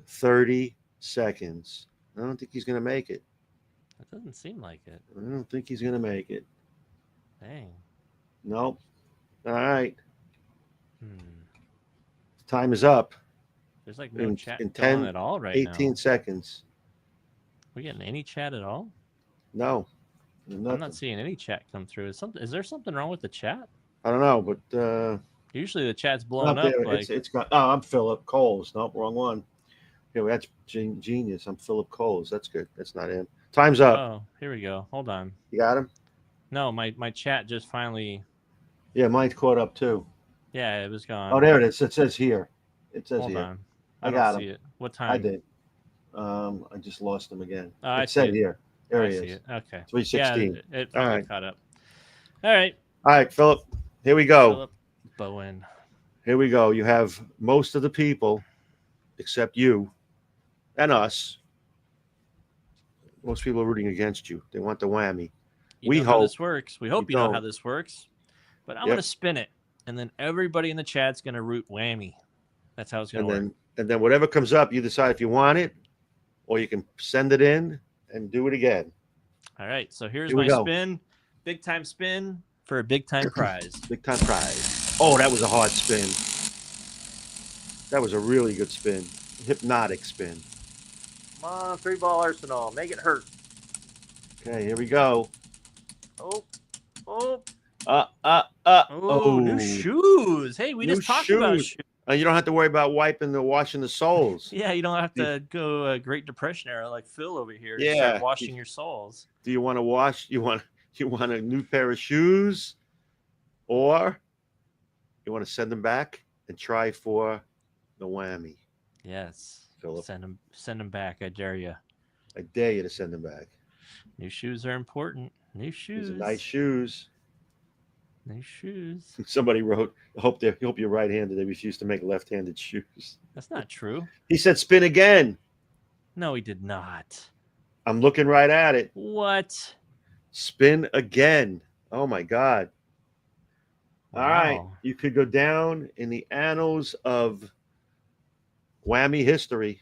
S1: 30 seconds. I don't think he's going to make it.
S2: That doesn't seem like it.
S1: I don't think he's going to make it.
S2: Dang.
S1: Nope. All right.
S2: Hmm.
S1: Time is up.
S2: There's like no chat
S1: in
S2: going
S1: 10,
S2: at all right
S1: 18
S2: now.
S1: seconds.
S2: We getting any chat at all?
S1: No.
S2: I'm
S1: Nothing.
S2: not seeing any chat come through. Is there something wrong with the chat?
S1: I don't know, but
S2: Usually the chat's blowing
S1: not
S2: up.
S1: there.
S2: Like
S1: It's got. Oh, I'm Philip Coles. Nope, wrong one. Yeah, that's genius. I'm Philip Coles. That's good. That's not him. Time's up.
S2: oh, here we go. Hold on.
S1: You got him?
S2: No, my chat just finally.
S1: Yeah, mine's caught up too.
S2: Yeah, it was gone.
S1: Oh, there it is. It says here. It says
S2: Hold
S1: here.
S2: on.
S1: I
S2: don't
S1: got
S2: see
S1: him.
S2: it. What time?
S1: I did. I just lost him again.
S2: Oh, I
S1: It said
S2: see it.
S1: here. There
S2: I
S1: he
S2: see
S1: is.
S2: it. Okay.
S1: 316.
S2: Yeah, it
S1: All
S2: finally
S1: right.
S2: caught up. All right.
S1: All right, Philip. Here we go.
S2: Philip Bowen.
S1: Here we go. You have most of the people, except you and us. Most people are rooting against you. They want the whammy.
S2: You
S1: We
S2: know how
S1: hope
S2: this works. We hope
S1: you
S2: you know how
S1: don't.
S2: this works. But I'm
S1: Yep.
S2: gonna spin it, and then everybody in the chat's gonna root whammy. That's how it's gonna work.
S1: And then whatever comes up, you decide if you want it, or you can send it in and do it again.
S2: All right. So here's
S1: Here we
S2: my
S1: go.
S2: spin. Big time spin for a big time prize.
S1: Big time prize. Oh, that was a hard spin. That was a really good spin. Hypnotic spin.
S2: Come on, 3-ball Arsenal. Make it hurt.
S1: Okay, here we go.
S2: Oh. Oh.
S1: Oh,
S2: New shoes. Hey, we
S1: New
S2: just talked about
S1: shoes.
S2: shoes.
S1: You don't have to worry about washing the soles.
S2: Yeah, you don't have to go Great Depression era like Phil over here to
S1: Yeah.
S2: start washing your soles.
S1: Do you want to wash? You want a new pair of shoes, or you want to send them back and try for the whammy?
S2: Yes.
S1: Philip.
S2: Send them back. I dare you.
S1: I dare you to send them back.
S2: New shoes are important. New shoes.
S1: These are nice shoes.
S2: New shoes.
S1: Somebody wrote, hope you're right-handed. They refuse to make left-handed shoes.
S2: That's not true.
S1: He said spin again.
S2: No, he did not.
S1: I'm looking right at it.
S2: What?
S1: Spin again. Oh my God.
S2: Wow.
S1: All right. You could go down in the annals of whammy history.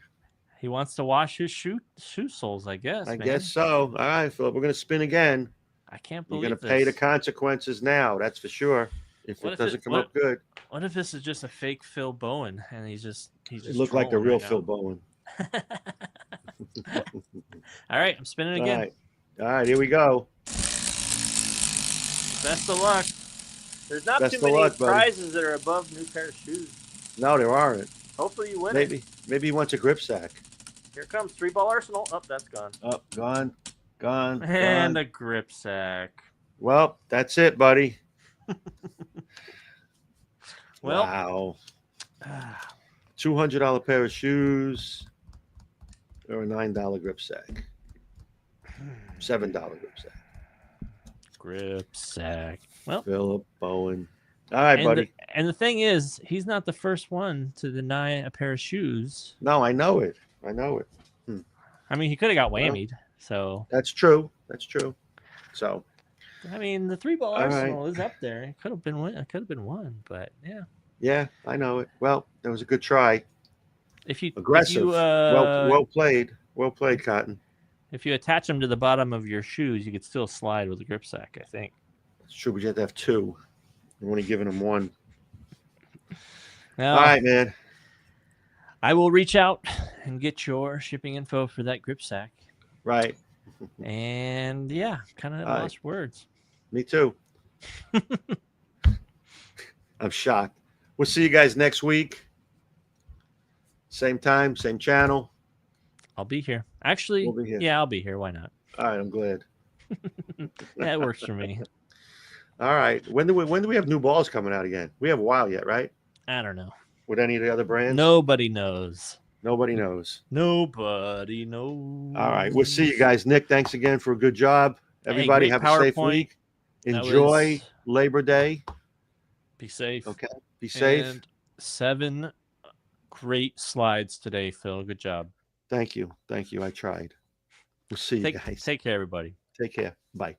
S2: He wants to wash his shoe soles, I guess.
S1: I
S2: man.
S1: guess so. All right, Philip. We're going to spin again.
S2: I can't
S1: You're
S2: believe
S1: going to pay the
S2: this.
S1: consequences now. That's for sure. If
S2: What
S1: it
S2: if
S1: doesn't
S2: it-
S1: come
S2: what-
S1: up good,
S2: What if this is just a fake Phil Bowen and he's just
S1: it looked like the
S2: trolling
S1: real
S2: right
S1: Phil
S2: now?
S1: Bowen.
S2: All right, I'm spinning
S1: All
S2: again.
S1: right. All right. Here we go.
S2: Best of luck. There's not
S1: Best
S2: too
S1: of
S2: many
S1: luck, buddy.
S2: prizes that are above new pair of shoes.
S1: No, there aren't.
S2: Hopefully you win it.
S1: Maybe he wants a grip sack.
S2: Here comes 3-ball Arsenal. Oh, that's gone.
S1: Oh, gone.
S2: And
S1: Gone.
S2: a grip sack.
S1: Well, that's it, buddy.
S2: Well,
S1: Wow. $200 pair of shoes or a $9 grip sack. $7 grip sack.
S2: grip sack. Well,
S1: Philip Bowen. All right, buddy.
S2: And the thing is, he's not the first one to deny a pair of shoes.
S1: No, I know it. I know it.
S2: I mean, he could have got
S1: Well,
S2: whammied. So,
S1: That's true. That's true. So,
S2: I mean, the 3-ball
S1: All right.
S2: Arsenal is up there. It could have been one. It could have been one, but yeah.
S1: yeah, I know it. Well, that was a good try.
S2: If you
S1: Aggressive.
S2: if you,
S1: Well played. Well played, Cotton.
S2: if you attach them to the bottom of your shoes, you could still slide with a grip sack. I think.
S1: It's true, but you have to have two. You're only giving them one.
S2: Now,
S1: All right, man.
S2: I will reach out and get your shipping info for that grip sack.
S1: Right.
S2: And yeah, kind of
S1: All right.
S2: lost words.
S1: Me too. I'm shocked. We'll see you guys next week. Same time, same channel.
S2: I'll be here. Actually,
S1: We'll be here.
S2: yeah, I'll be here. Why not?
S1: All right, I'm glad.
S2: That works for me.
S1: All right. When do we have new balls coming out again? We have a while yet, right?
S2: I don't know.
S1: With any of the other brands?
S2: Nobody knows.
S1: Nobody knows.
S2: Nobody knows.
S1: All right. We'll see you guys. Nick, thanks again for a good job. Everybody
S2: great
S1: have a safe
S2: PowerPoint.
S1: week.
S2: That
S1: Enjoy
S2: was-
S1: Labor Day.
S2: Be safe.
S1: Okay. Be safe.
S2: And 7 great slides today, Phil. Good job.
S1: Thank you. Thank you. I tried. We'll see you guys.
S2: Take care, everybody.
S1: Take care. Bye.